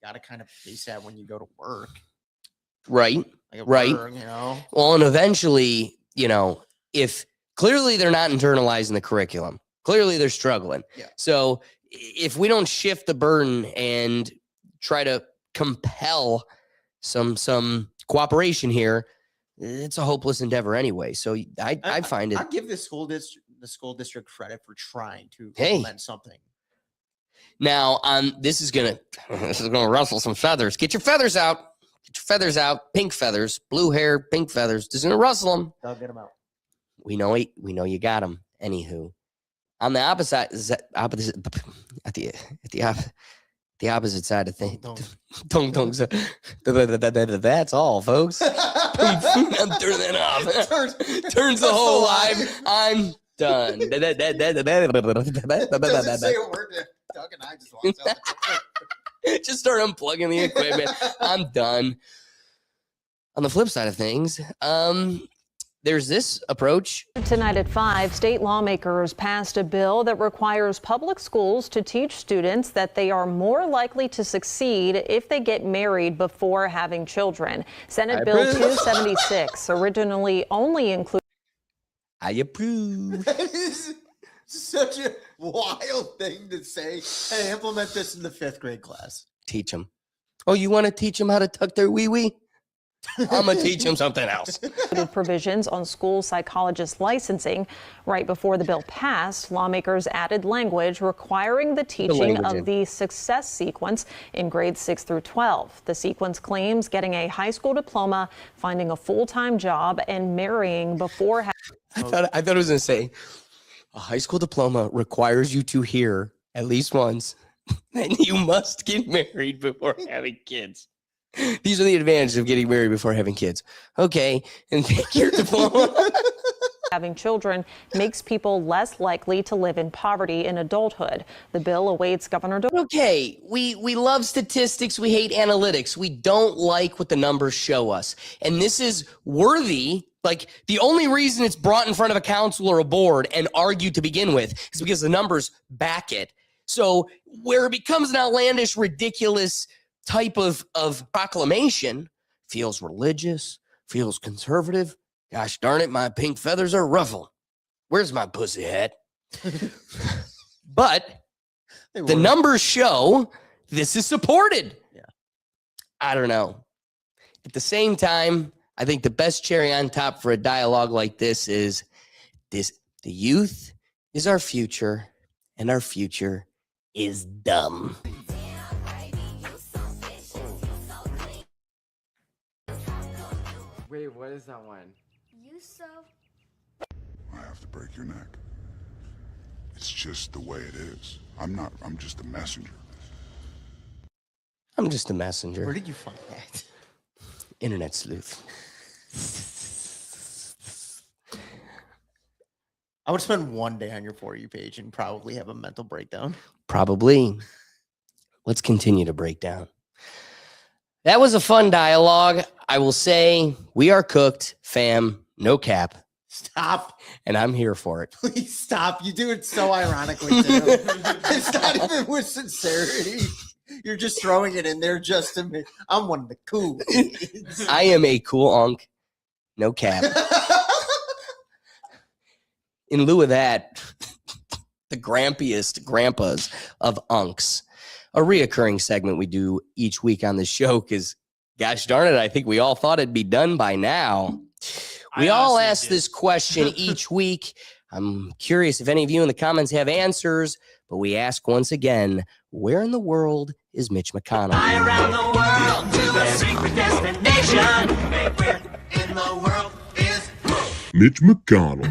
got to kind of face that when you go to work. Right. Like right. Work, you know. Well, and eventually, if clearly they're not internalizing the curriculum, clearly they're struggling. Yeah. So if we don't shift the burden and try to compel some cooperation here, it's a hopeless endeavor anyway. So I find it. I give the school district credit for trying to implement something. Now, this is gonna ruffle some feathers. Get your feathers out. Get your feathers out. Pink feathers, blue hair, pink feathers. Just gonna rustle them. I'll get them out. We know you got them. Anywho, on the opposite side of things. Don't. That's all, folks. I'm turning that off. Turns the whole live. I'm done. Doesn't say a word. Doug and I just walked out. Just start unplugging the equipment. I'm done. On the flip side of things, there's this approach. Tonight at 5, state lawmakers passed a bill that requires public schools to teach students that they are more likely to succeed if they get married before having children. Senate Bill 276 originally only included. I approve. That is such a wild thing to say. Hey, implement this in the 5th grade class. Teach them. Oh, you want to teach them how to tuck their wee-wee? I'm going to teach them something else. Provisions on school psychologist licensing. Right before the bill passed, lawmakers added language requiring the teaching of the success sequence in grades 6 through 12. The sequence claims getting a high school diploma, finding a full-time job, and marrying before I thought it was going to say a high school diploma requires you to hear at least once, and you must get married before having kids. These are the advantages of getting married before having kids. Okay, and take your diploma. Having children makes people less likely to live in poverty in adulthood. The bill awaits Governor. Okay, we love statistics. We hate analytics. We don't like what the numbers show us. And this is worthy. Like, the only reason it's brought in front of a council or a board and argued to begin with is because the numbers back it. So where it becomes an outlandish, ridiculous type of proclamation, feels religious, feels conservative. Gosh darn it, my pink feathers are ruffled. Where's my pussy hat? But the numbers show this is supported. Yeah. I don't know. At the same time, I think the best cherry on top for a dialogue like this is this: the youth is our future, and our future is dumb. Wait, what is that one? I have to break your neck. It's just the way it is. I'm just a messenger. I'm just a messenger. Where did you find that? Internet sleuth. I would spend one day on your For You page and probably have a mental breakdown. Probably. Let's continue to break down. That was a fun dialogue. I will say we are cooked, fam. No cap. Stop. And I'm here for it. Please stop. You do it so ironically, too. It's not even with sincerity. You're just throwing it in there just to me. I'm one of the cool kids. I am a cool unk. No cap. In lieu of that, the grampiest grandpas of unks, a reoccurring segment we do each week on the show, because gosh darn it, I think we all thought it'd be done by now. We all ask this question each week. I'm curious if any of you in the comments have answers, but we ask once again, where in the world is Mitch McConnell? Fly around the world to a secret destination. Where in the world is Mitch McConnell.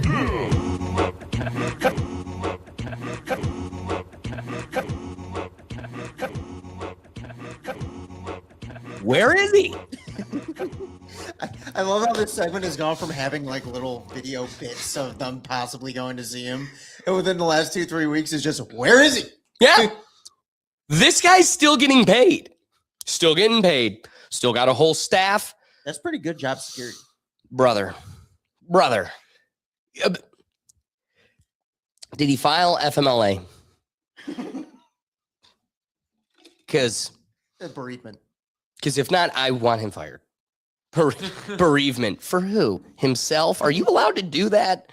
Where is he? I love how this segment has gone from having like little video bits of them possibly going to see him, and within the last 2-3 weeks is just, where is he? Yeah. This guy's still getting paid. Still getting paid. Still got a whole staff. That's pretty good job security. Brother. Did he file FMLA? Because Bereavement. if not, I want him fired. Bereavement for who? Himself? Are you allowed to do that?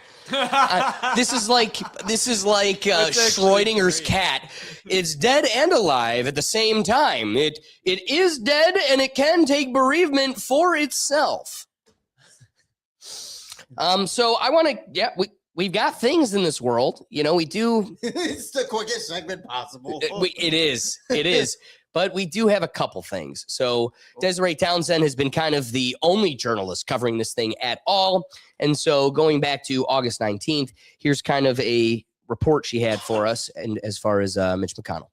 This is like Schrodinger's cat. It's dead and alive at the same time. It is dead and it can take bereavement for itself. So I want to. Yeah, we've got things in this world. You know, we do. It's the quickest segment possible. It is. But we do have a couple things. So Desiree Townsend has been kind of the only journalist covering this thing at all. And so going back to August 19th, here's kind of a report she had for us, and as far as Mitch McConnell.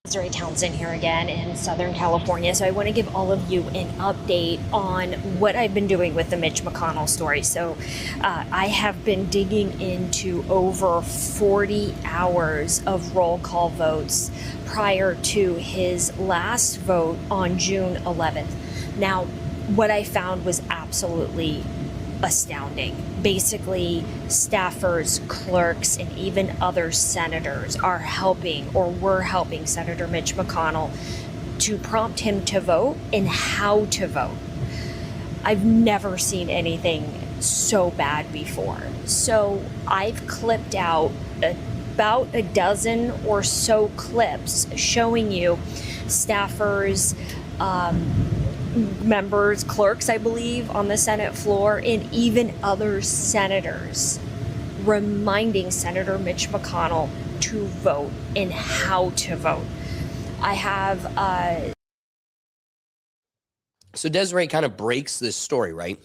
Desiree Townsend here again in Southern California. So I want to give all of you an update on what I've been doing with the Mitch McConnell story. So I have been digging into over 40 hours of roll call votes prior to his last vote on June 11th. Now, what I found was absolutely astounding. Basically, staffers, clerks, and even other senators are helping or were helping Senator Mitch McConnell to prompt him to vote and how to vote. I've never seen anything so bad before. So I've clipped out about a dozen or so clips showing you staffers, members, clerks, I believe, on the Senate floor, and even other senators reminding Senator Mitch McConnell to vote and how to vote. I have... So Desiree kind of breaks this story, right?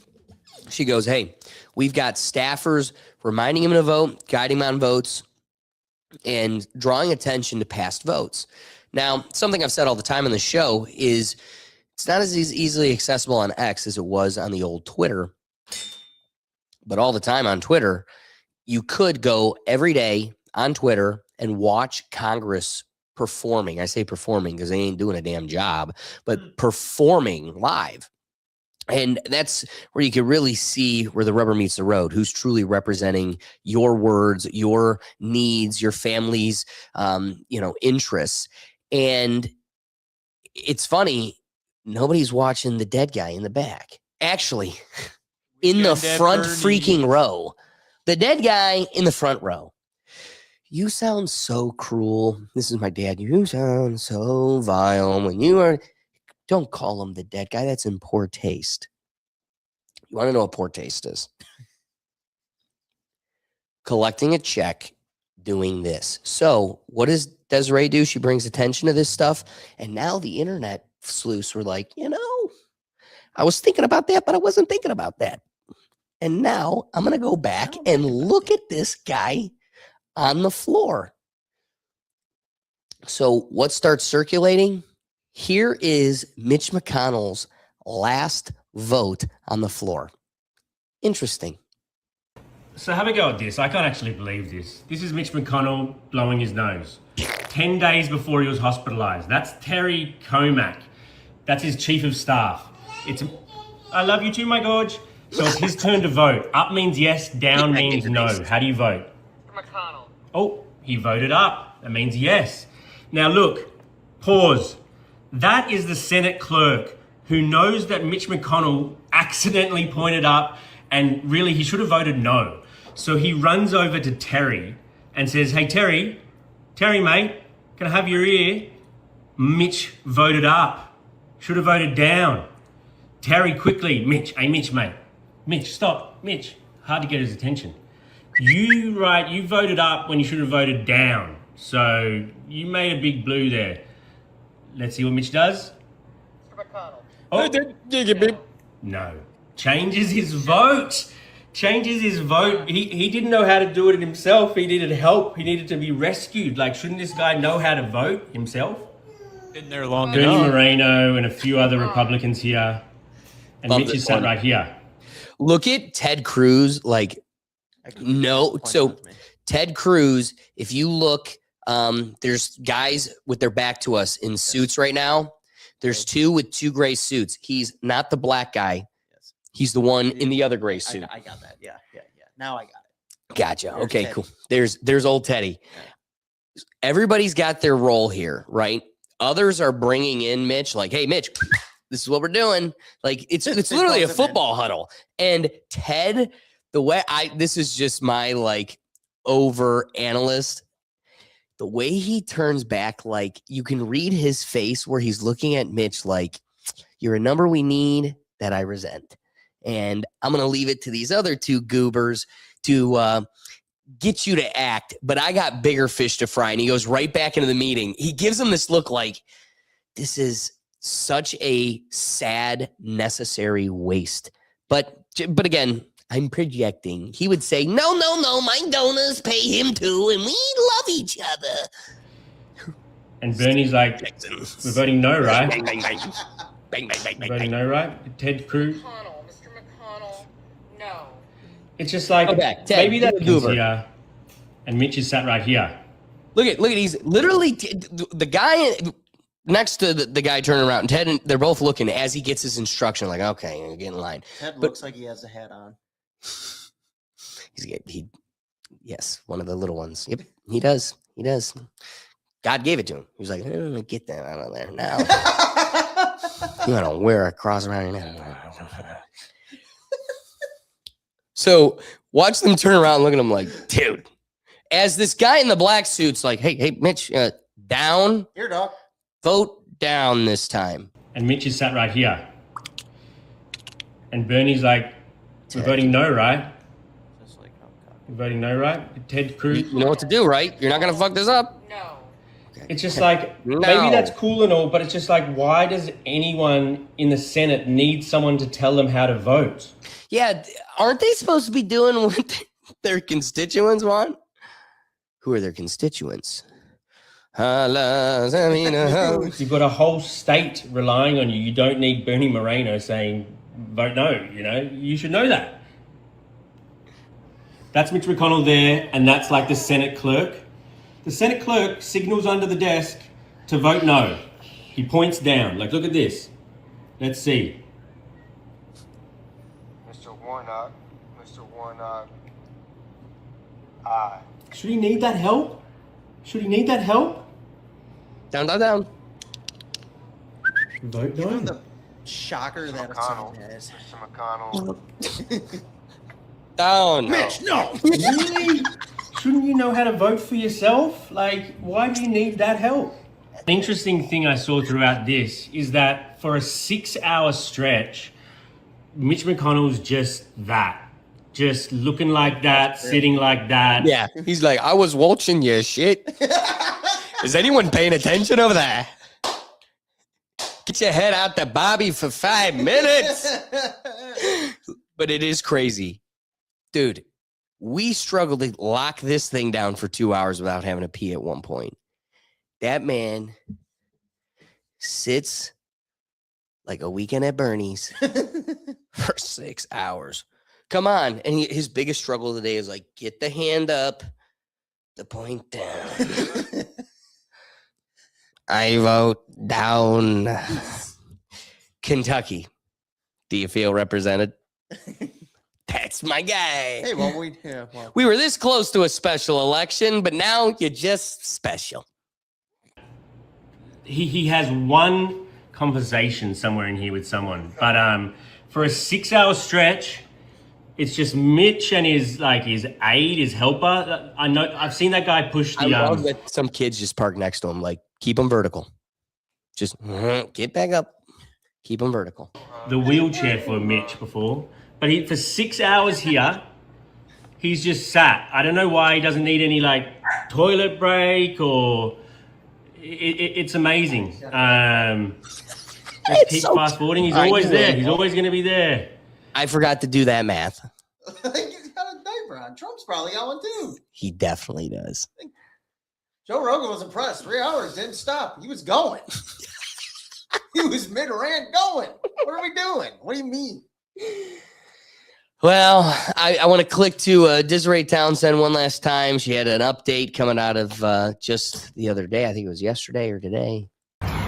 She goes, hey, we've got staffers reminding him to vote, guiding him on votes, and drawing attention to past votes. Now, something I've said all the time on the show is it's not as easily accessible on X as it was on the old Twitter. But all the time on Twitter, you could go every day on Twitter and watch Congress performing. I say performing because they ain't doing a damn job, but performing live. And that's where you can really see where the rubber meets the road, who's truly representing your words, your needs, your family's, interests. And it's funny, nobody's watching the dead guy in the back. Actually, in the front freaking row, the dead guy in the front row. You sound so cruel. This is my dad. You sound so vile when you are. Don't call him the dead guy. That's in poor taste. You want to know what poor taste is? Collecting a check, doing this. So what does Desiree do? She brings attention to this stuff. And now the internet sleuths were like, I was thinking about that, but I wasn't thinking about that. And now I'm going to go back and look at this guy on the floor. So what starts circulating? Here is Mitch McConnell's last vote on the floor. Interesting. So have a go at this. I can't actually believe this. This is Mitch McConnell blowing his nose. 10 days before he was hospitalized. That's Terry Comack. That's his chief of staff. I love you too, my gorge. So it's his turn to vote. Up means yes, down means no. How do you vote? McConnell. Oh, he voted up. That means yes. Now look, pause. That is the Senate clerk who knows that Mitch McConnell accidentally pointed up and really he should have voted no. So he runs over to Terry and says, hey, Terry, mate, can I have your ear? Mitch voted up. Should have voted down. Terry quickly, Mitch, mate. Mitch, stop. Mitch, hard to get his attention. You voted up when you should have voted down. So you made a big blue there. Let's see what Mitch does. Mr. McConnell. Oh, no. Changes his vote. He didn't know how to do it himself. He needed help. He needed to be rescued. Like, shouldn't this guy know how to vote himself? Been there long Bernie enough. Moreno and a few other Republicans here. And Mitch is sat right here. Look at Ted Cruz. So Ted Cruz, if you look, there's guys with their back to us in suits right now. There's two with two gray suits. He's not the black guy. He's the one in the other gray suit. I got that. Yeah. Now I got it. Gotcha. There's Okay, Teddy. cool. There's old Teddy. Everybody's got their role here, right? Others are bringing in Mitch, like, hey, Mitch, this is what we're doing. Like, it's literally a football huddle. And Ted, this is just my over analyst. The way he turns back, you can read his face where he's looking at Mitch like, you're a number we need that I resent. And I'm going to leave it to these other two goobers to get you to act. But I got bigger fish to fry. And he goes right back into the meeting. He gives him this look like, this is such a sad, necessary waste. But again, I'm projecting. He would say, no, my donors pay him too, and we love each other. And Bernie's like, we're voting no, right? Bang, bang, bang. Bang, bang, bang, bang, Voting no, right? Ted Cruz. Mr. McConnell, no. It's just like, Ted, maybe that goober. here, and Mitch is sat right here. Look at he's literally the guy next to the guy turning around. And Ted, and they're both looking as he gets his instruction. Like, okay, get in line. Ted looks like he has a hat on. Yes, one of the little ones. Yep, he does. God gave it to him. He was like, get that out of there now. You want to wear a cross around your neck. So watch them turn around and look at him like, dude. As this guy in the black suit's like, hey, Mitch, down. Here, dog. Vote down this time. And Mitch is sat right here. And Bernie's like, we're voting no, right? We're voting no, right? Ted Cruz. You know what to do, right? You're not going to fuck this up. No. It's just like, maybe that's cool and all, but it's just like, why does anyone in the Senate need someone to tell them how to vote? Yeah, aren't they supposed to be doing what their constituents want? Who are their constituents? You've got a whole state relying on you. You don't need Bernie Moreno saying, vote no, you should know that. That's Mitch McConnell there, and that's like the Senate clerk. The Senate clerk signals under the desk to vote no. He points down. Like, look at this. Let's see. Warnock. Mr. Warnock. Should he need that help? Should he need that help? Down, down, down. Vote Give him no. the shocker that a son has. Mr. McConnell. Down. Mitch, no. Really? Shouldn't you know how to vote for yourself? Like, why do you need that help? An interesting thing I saw throughout this is that for a 6-hour stretch, Mitch McConnell's just that. Just looking like that, sitting like that. Yeah, he's like, I was watching your shit. Is anyone paying attention over there? Get your head out the Bobby for 5 minutes. But it is crazy. Dude, we struggled to lock this thing down for 2 hours without having to pee at one point. That man sits like a weekend at Bernie's for 6 hours. Come on. And his biggest struggle today is like, get the hand up, the point down. I vote down. Kentucky. Do you feel represented? That's my guy. Hey, well, We were this close to a special election, but now you're just special. He has one conversation somewhere in here with someone, but for a 6-hour stretch, it's just Mitch and his aide, his helper. I know I've seen that guy push the. I love that some kids just park next to him, like keep them vertical. Just get back up, keep them vertical. The wheelchair for Mitch before, but for 6 hours here, he's just sat. I don't know why he doesn't need any toilet break or. It's amazing. Keep fast forwarding. He's always there. He's always going to be there. I forgot to do that math. He's got a diaper on. Trump's probably got one too. He definitely does. Joe Rogan was impressed. 3 hours, didn't stop. He was going. He was mid-rant going. What are we doing? What do you mean? Well, I want to click to Desiree Townsend one last time. She had an update coming out of just the other day. I think it was yesterday or today.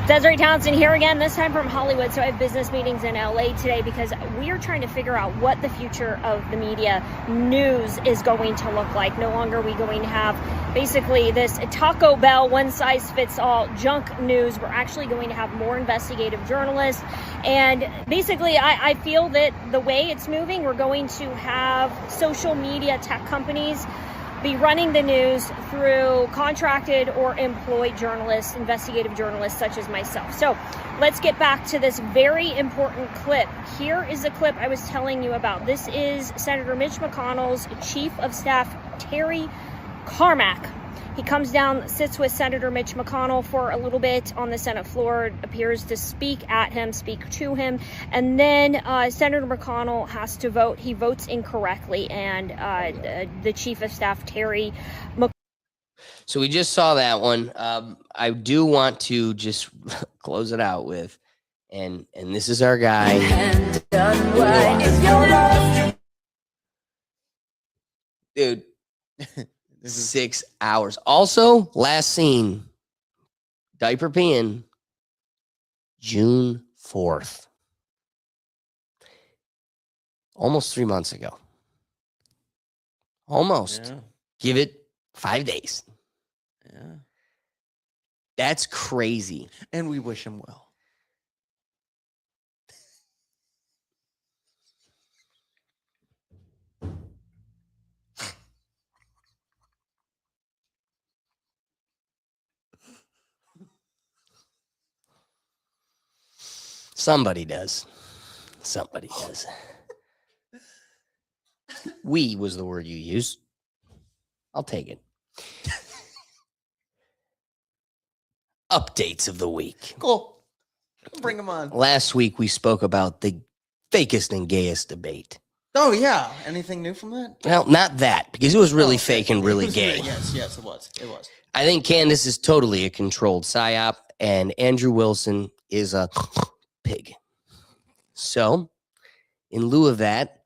Desiree Townsend here again, this time from Hollywood. So I have business meetings in LA today because we are trying to figure out what the future of the media news is going to look like. No longer are we going to have basically this Taco Bell one-size-fits-all junk news. We're actually going to have more investigative journalists. And basically, I feel that the way it's moving, we're going to have social media tech companies be running the news through contracted or employed journalists, investigative journalists such as myself. So let's get back to this very important clip. Here is the clip I was telling you about. This is Senator Mitch McConnell's Chief of Staff, Terry Carmack. He comes down, sits with Senator Mitch McConnell for a little bit on the Senate floor, appears to speak at him, speak to him, and then Senator McConnell has to vote. He votes incorrectly, and the Chief of Staff, Terry McConnell. So we just saw that one. I do want to just close it out with, and this is our guy. Dude. 6 hours. Also, last seen, diaper peeing, June 4th. Almost 3 months ago. Almost. Yeah. Give it 5 days. Yeah. That's crazy. And we wish him well. Somebody does. Somebody does. We was the word you used. I'll take it. Updates of the week. Cool. Bring them on. Last week we spoke about the fakest and gayest debate. Oh, yeah. Anything new from that? Well, not that, because it was really fake and really gay. Yes, it was. It was. I think Candace is totally a controlled psyop, and Andrew Wilson is a pig. So, in lieu of that,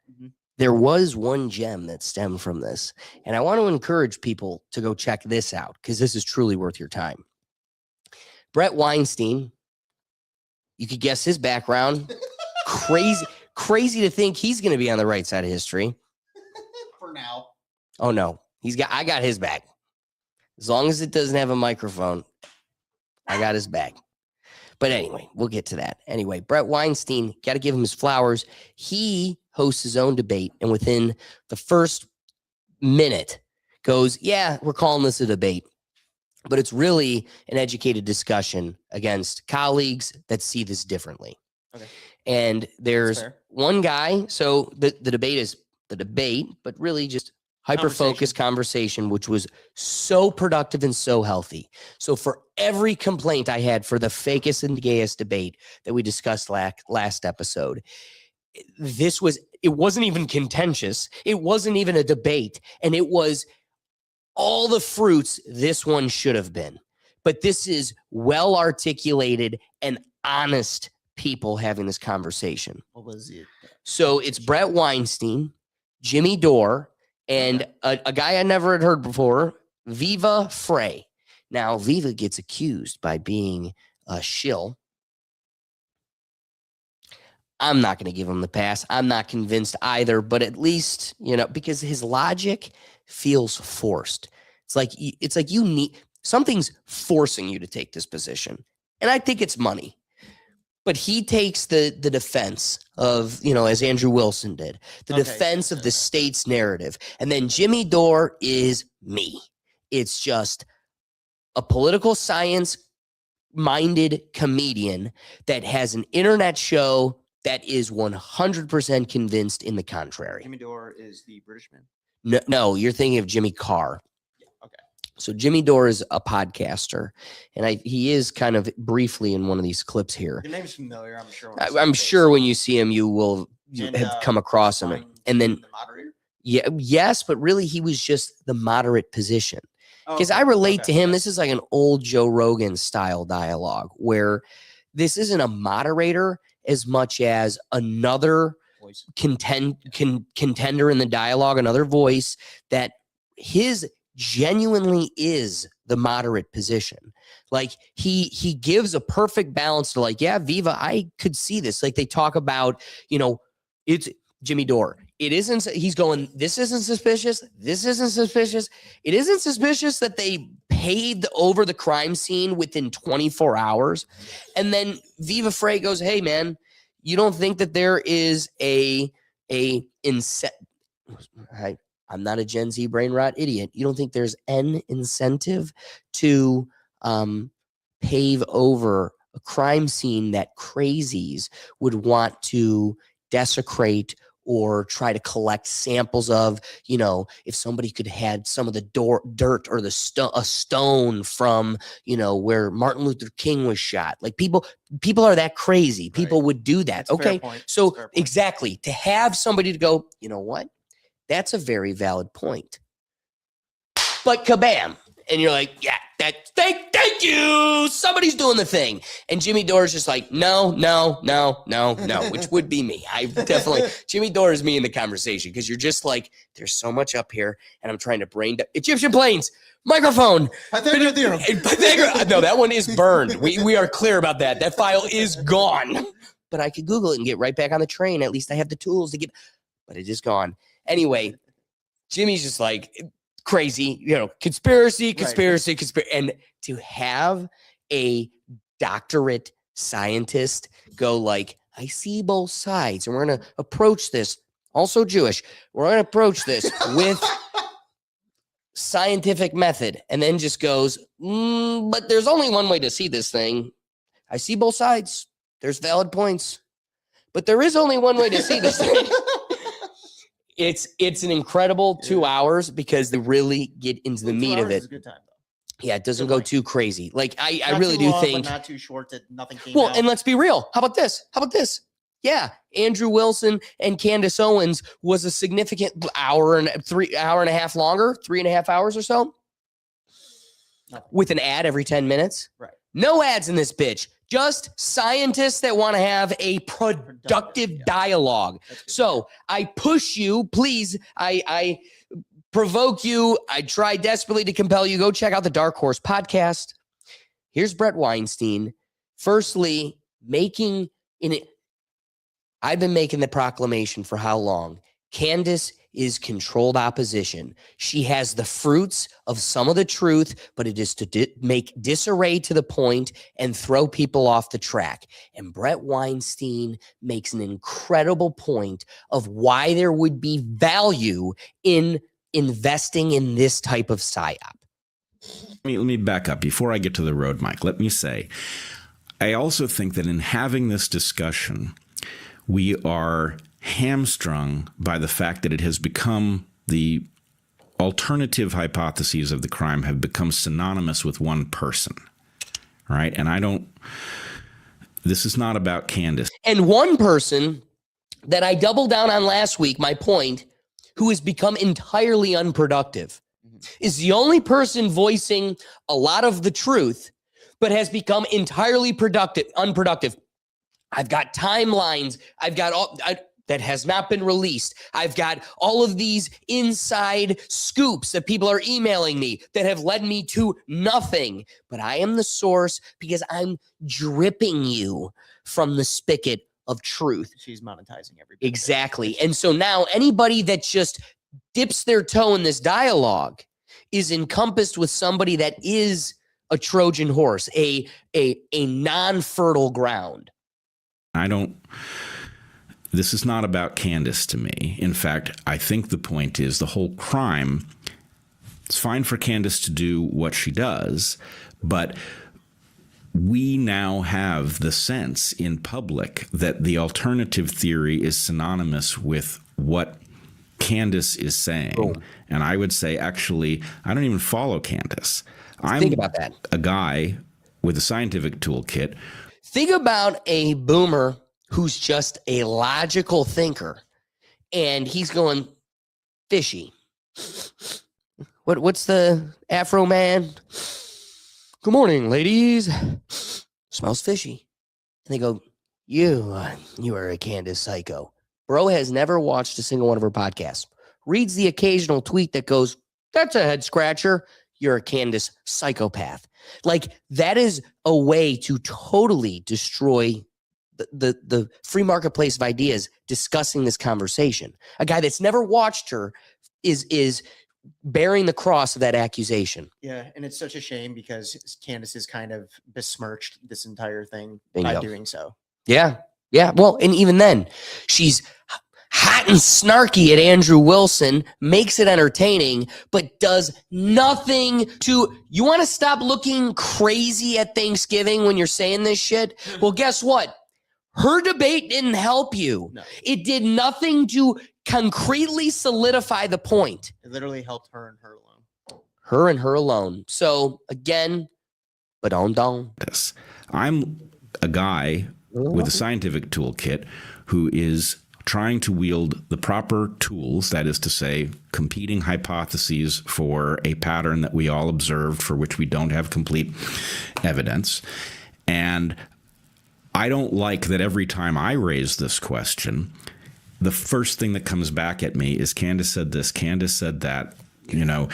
there was one gem that stemmed from this. And I want to encourage people to go check this out, because this is truly worth your time. Brett Weinstein, you could guess his background. Crazy to think he's going to be on the right side of history. For now. Oh no, I got his back. As long as it doesn't have a microphone, I got his back. But anyway, we'll get to that. Anyway, Brett Weinstein, got to give him his flowers. He hosts his own debate, and within the first minute goes, yeah, we're calling this a debate. But it's really an educated discussion against colleagues that see this differently. Okay. And there's one guy. So the debate is the debate, but really just hyper-focused conversation, which was so productive and so healthy. So for every complaint I had for the fakest and gayest debate that we discussed last episode, it wasn't even contentious. It wasn't even a debate. And it was all the fruits this one should have been. But this is well-articulated and honest people having this conversation. What was it? So it's Brett Weinstein, Jimmy Dore, and a guy I never had heard before, Viva Frey. Now, Viva gets accused by being a shill. I'm not going to give him the pass. I'm not convinced either, but at least, because his logic feels forced. It's like you need something's forcing you to take this position. And I think it's money. But he takes the defense of, as Andrew Wilson did, the defense of the state's narrative. And then Jimmy Dore is me. It's just a political science minded comedian that has an internet show that is 100% convinced in the contrary. Jimmy Dore is the British man. No, you're thinking of Jimmy Carr. So Jimmy Dore is a podcaster, and he is kind of briefly in one of these clips here. Your name's familiar, I'm sure. I'm sure when you see him, you will have come across him. And then, the moderator? Yes, but really he was just the moderate position. Because I relate to him. This is like an old Joe Rogan style dialogue where this isn't a moderator as much as another contender in the dialogue, another voice that his genuinely is the moderate position. Like he gives a perfect balance to Viva, I could see this. Like they talk about, it's Jimmy Dore. It isn't, he's going, this isn't suspicious. This isn't suspicious. It isn't suspicious that they paved over the crime scene within 24 hours. And then Viva Frey goes, hey man, you don't think that there is I'm not a Gen Z brain rot idiot. You don't think there's an incentive to pave over a crime scene that crazies would want to desecrate or try to collect samples of, if somebody could had some of the dirt or a stone from, where Martin Luther King was shot. Like people are that crazy. People would do that. Okay. So exactly, to have somebody to go, you know what? That's a very valid point. But kabam. And you're like, yeah, thank you. Somebody's doing the thing. And Jimmy Dore's just like, no, which would be me. Jimmy Dore is me in the conversation because you're just like, there's so much up here and I'm trying to Egyptian planes, microphone. Pythagorean theorem. No, that one is burned. We are clear about that. That file is gone. But I could Google it and get right back on the train. At least I have the tools to but it is gone. Anyway, Jimmy's just like crazy, conspiracy. And to have a doctorate scientist go like, I see both sides and we're going to approach this, also Jewish, we're going to approach this with scientific method, and then just goes, but there's only one way to see this thing. I see both sides. There's valid points, but there is only one way to see this thing. It's an incredible 2 hours because they really get into the meat of it. Is a good time, though. Yeah, it doesn't go too crazy. Like I really too do long, think but not too short that nothing came well, out. and let's be real. How about this? Yeah, Andrew Wilson and Candace Owens was a significant hour and a half longer, 3.5 hours or so, with an ad every 10 minutes. Right. No ads in this bitch. Just scientists that want to have a productive dialogue. So I push you, please. I provoke you. I try desperately to compel you. Go check out the Dark Horse podcast. Here's Brett Weinstein. Firstly, making in it. I've been making the proclamation for how long? Candace is controlled opposition. She has the fruits of some of the truth, but it is to make disarray to the point and throw people off the track. And Brett Weinstein makes an incredible point of why there would be value in investing in this type of psyop. Let me back up. Before I get to the road, Mike, let me say, I also think that in having this discussion, we are hamstrung by the fact that it has become the alternative hypotheses of the crime have become synonymous with one person, right? And this is not about Candace. And one person that I doubled down on last week, my point, who has become entirely unproductive, is the only person voicing a lot of the truth, but has become entirely unproductive. I've got timelines. I've got that has not been released. I've got all of these inside scoops that people are emailing me that have led me to nothing. But I am the source because I'm dripping you from the spigot of truth. She's monetizing everything. Exactly. And so now anybody that just dips their toe in this dialogue is encompassed with somebody that is a Trojan horse, a non-fertile ground. This is not about Candace to me. In fact, I think the point is the whole crime, it's fine for Candace to do what she does, but we now have the sense in public that the alternative theory is synonymous with what Candace is saying. Oh. And I would say, actually, I don't even follow Candace. Think about that. A guy with a scientific toolkit. Think about a boomer who's just a logical thinker, and he's going fishy. What's the Afro man? Good morning, ladies. Smells fishy. And they go, you are a Candace psycho. Bro has never watched a single one of her podcasts. Reads the occasional tweet that goes, that's a head scratcher. You're a Candace psychopath. Like, that is a way to totally destroy the free marketplace of ideas discussing this conversation. A guy that's never watched her is bearing the cross of that accusation. Yeah, and it's such a shame because Candace has kind of besmirched this entire thing Bingo. by doing so. Yeah. Well, and even then, she's hot and snarky at Andrew Wilson, makes it entertaining, but does nothing to... You want to stop looking crazy at Thanksgiving when you're saying this shit? Well, guess what? Her debate didn't help you. No. It did nothing to concretely solidify the point. It literally helped her and her alone. Her and her alone. So, again, but on. I'm a guy with a scientific toolkit who is trying to wield the proper tools, that is to say, competing hypotheses for a pattern that we all observed for which we don't have complete evidence. And I don't like that every time I raise this question, the first thing that comes back at me is Candace said this, Candace said that. You know,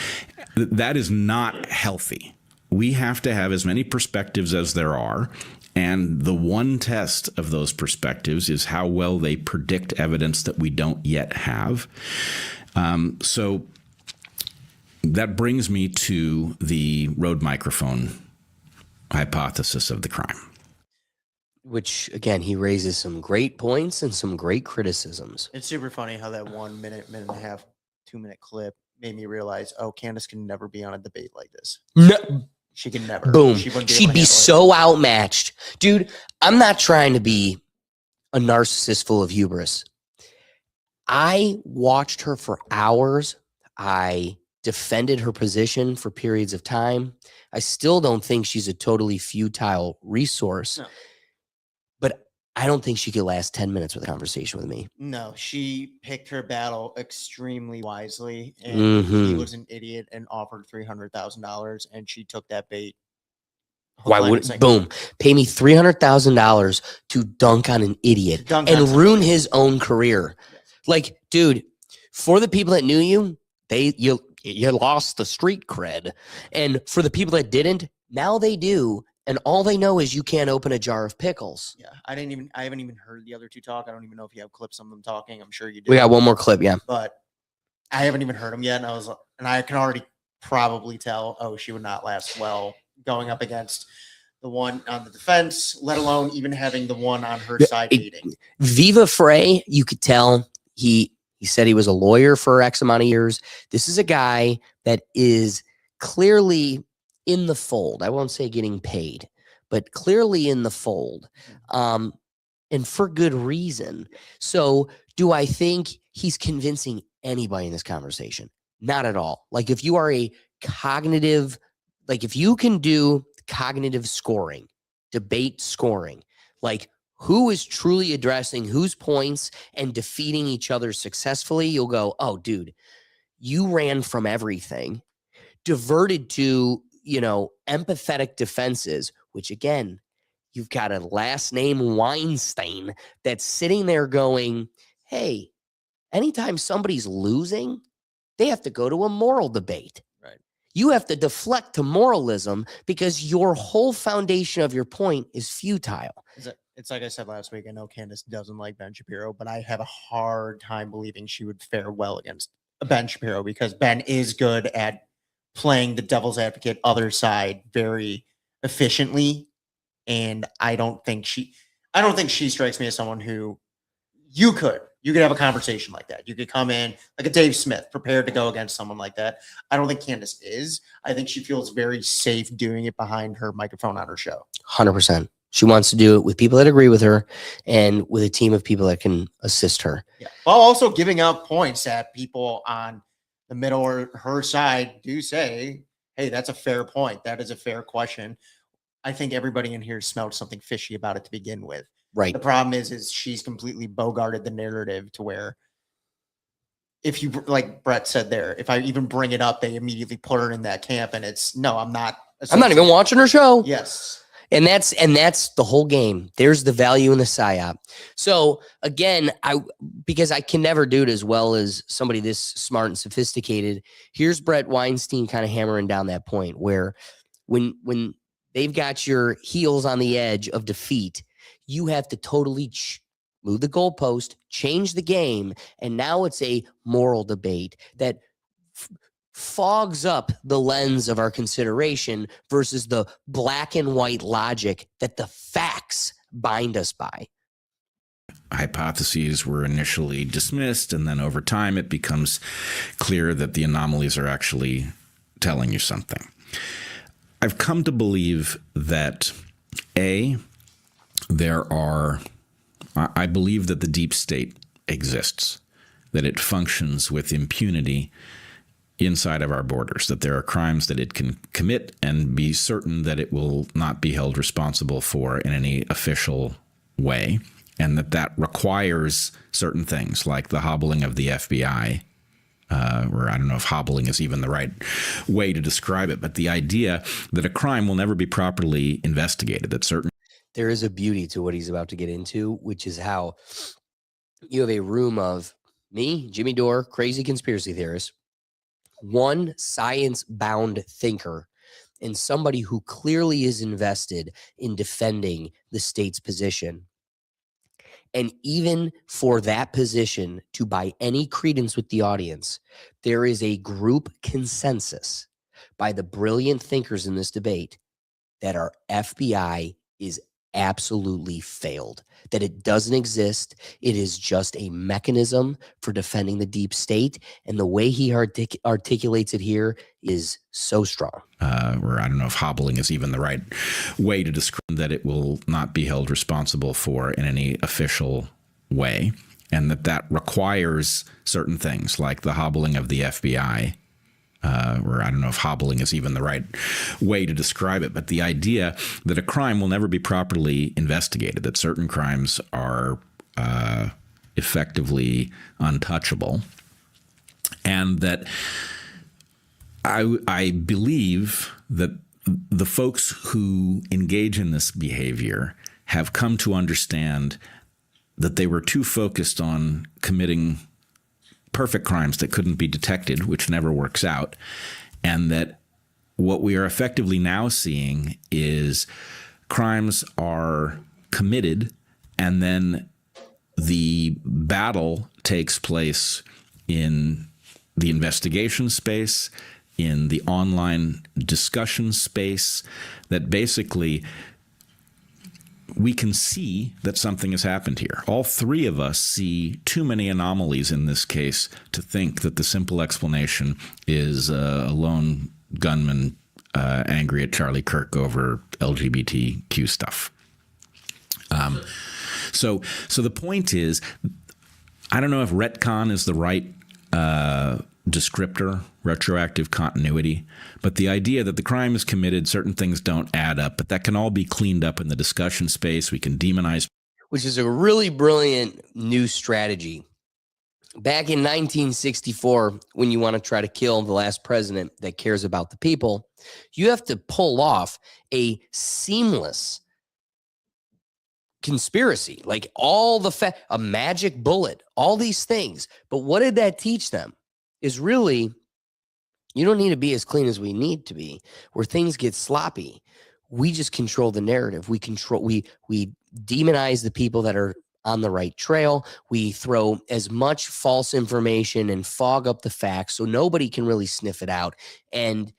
that is not healthy. We have to have as many perspectives as there are. And the one test of those perspectives is how well they predict evidence that we don't yet have. So that brings me to the Rode microphone hypothesis of the crime. Which, again, he raises some great points and some great criticisms. It's super funny how that 1 minute, minute and a half, 2 minute clip made me realize, oh, Candace can never be on a debate like this. No. She can never. Boom. She'd be so outmatched. Dude, I'm not trying to be a narcissist full of hubris. I watched her for hours. I defended her position for periods of time. I still don't think she's a totally futile resource. No. But I don't think she could last 10 minutes with a conversation with me. No, she picked her battle extremely wisely, and he was an idiot and offered $300,000, and she took that bait. Why would boom? Pay me $300,000 to dunk on an idiot and ruin his own career. Yes. Like, dude, for the people that knew you, you lost the street cred, and for the people that didn't, now they do. And all they know is you can't open a jar of pickles. Yeah, I haven't even heard the other two talk. I don't even know if you have clips of them talking. I'm sure you do. We got one more clip, yeah. But I haven't even heard them yet, and I can already probably tell, oh, she would not last well going up against the one on the defense, let alone even having the one on her side leading. Viva Frey, you could tell he said he was a lawyer for X amount of years. This is a guy that is clearly in the fold. I won't say getting paid, but clearly in the fold. And for good reason. So do I think he's convincing anybody in this conversation? Not at all. Like if you are a cognitive, like if you can do cognitive scoring, debate scoring, like who is truly addressing whose points and defeating each other successfully, you'll go, oh, dude, you ran from everything, diverted to, empathetic defenses, which again, you've got a last name Weinstein that's sitting there going, hey, anytime somebody's losing, they have to go to a moral debate. Right. You have to deflect to moralism because your whole foundation of your point is futile. It's like I said last week. I know Candace doesn't like Ben Shapiro, but I have a hard time believing she would fare well against Ben Shapiro because Ben is good at playing the devil's advocate other side very efficiently. And I don't think she strikes me as someone who you could have a conversation like that. You could come in like a Dave Smith, prepared to go against someone like that. I don't think Candace is. I think she feels very safe doing it behind her microphone on her show. 100%. She wants to do it with people that agree with her and with a team of people that can assist her. Yeah. While also giving out points that people on the middle or her side do say, hey, that's a fair point. That is a fair question. I think everybody in here smelled something fishy about it to begin with. Right. The problem is she's completely bogarted the narrative to where if you, like Brett said there, if I even bring it up, they immediately put her in that camp and it's, no, I'm not even watching her show. Yes. And that's the whole game. There's the value in the psyop. So again, because I can never do it as well as somebody this smart and sophisticated. Here's Brett Weinstein kind of hammering down that point where when they've got your heels on the edge of defeat, you have to totally move the goalpost, change the game, and now it's a moral debate that fogs up the lens of our consideration versus the black and white logic that the facts bind us by. Hypotheses were initially dismissed, and then over time it becomes clear that the anomalies are actually telling you something. I've come to believe that, I believe that the deep state exists, that it functions with impunity inside of our borders, that there are crimes that it can commit and be certain that it will not be held responsible for in any official way, and that requires certain things like the hobbling of the FBI, or I don't know if hobbling is even the right way to describe it, but the idea that a crime will never be properly investigated, that certain... There is a beauty to what he's about to get into, which is how you have a room of me, Jimmy Dore, crazy conspiracy theorist, one science-bound thinker, and somebody who clearly is invested in defending the state's position. And even for that position to buy any credence with the audience, there is a group consensus by the brilliant thinkers in this debate that our FBI is absolutely failed, that it doesn't exist. It is just a mechanism for defending the deep state. And the way he articulates it here is so strong. Or I don't know if hobbling is even the right way to describe that it will not be held responsible for in any official way, and that requires certain things like the hobbling of the FBI, or I don't know if hobbling is even the right way to describe it, but the idea that a crime will never be properly investigated, that certain crimes are effectively untouchable, and that I believe that the folks who engage in this behavior have come to understand that they were too focused on committing perfect crimes that couldn't be detected, which never works out, and that what we are effectively now seeing is crimes are committed, and then the battle takes place in the investigation space, in the online discussion space, that basically we can see that something has happened here. All three of us see too many anomalies in this case to think that the simple explanation is a lone gunman angry at Charlie Kirk over LGBTQ stuff. So the point is, I don't know if retcon is the right descriptor, retroactive continuity, but the idea that the crime is committed, certain things don't add up, but that can all be cleaned up in the discussion space. We can demonize. Which is a really brilliant new strategy. Back in 1964, when you want to try to kill the last president that cares about the people, you have to pull off a seamless conspiracy, like all the a magic bullet, all these things. But what did that teach them? Is really, you don't need to be as clean as we need to be. Where things get sloppy, we just control the narrative. We demonize the people that are on the right trail. We throw as much false information and fog up the facts so nobody can really sniff it out. And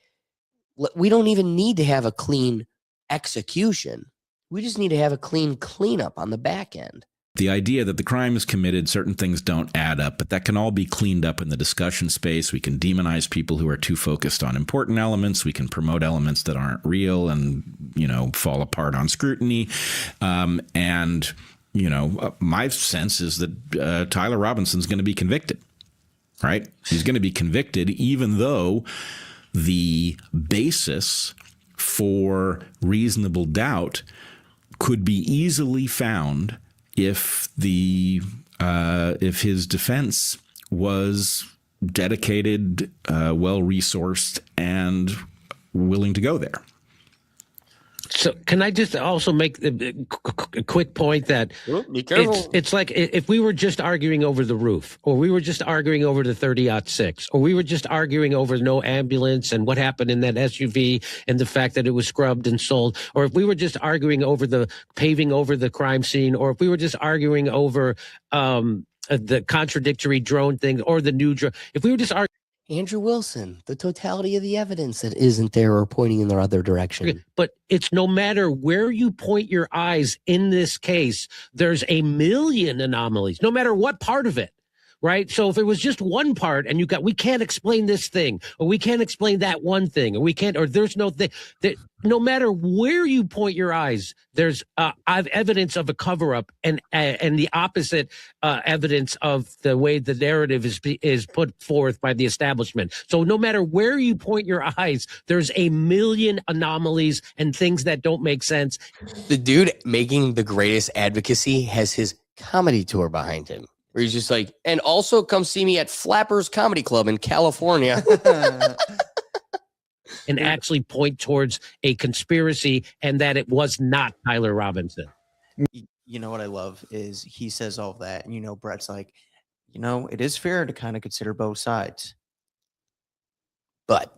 we don't even need to have a clean execution. We just need to have a clean cleanup on the back end. The idea that the crime is committed, certain things don't add up, but that can all be cleaned up in the discussion space. We can demonize people who are too focused on important elements. We can promote elements that aren't real and, fall apart on scrutiny. And my sense is that Tyler Robinson's going to be convicted, right? He's going to be convicted, even though the basis for reasonable doubt could be easily found if his defense was dedicated, well-resourced, and willing to go there. So can I just also make a quick point that be careful. It's like if we were just arguing over the roof, or we were just arguing over the 30-06, or we were just arguing over no ambulance and what happened in that SUV and the fact that it was scrubbed and sold, or if we were just arguing over the paving over the crime scene, or if we were just arguing over the contradictory drone thing or the new drone, if we were just arguing. Andrew Wilson, the totality of the evidence that isn't there or pointing in the other direction. But it's no matter where you point your eyes in this case, there's a million anomalies, no matter what part of it, right? So if it was just one part and we can't explain this thing, or we can't explain that one thing, or there's no thing that no matter where you point your eyes, there's evidence of a cover-up and the opposite evidence of the way the narrative is put forth by the establishment. So no matter where you point your eyes, there's a million anomalies and things that don't make sense. The dude making the greatest advocacy has his comedy tour behind him, where he's just like, and also come see me at Flappers Comedy Club in California. And actually point towards a conspiracy and that it was not Tyler Robinson. You know what I love is he says all of that, and Brett's like, it is fair to kind of consider both sides. But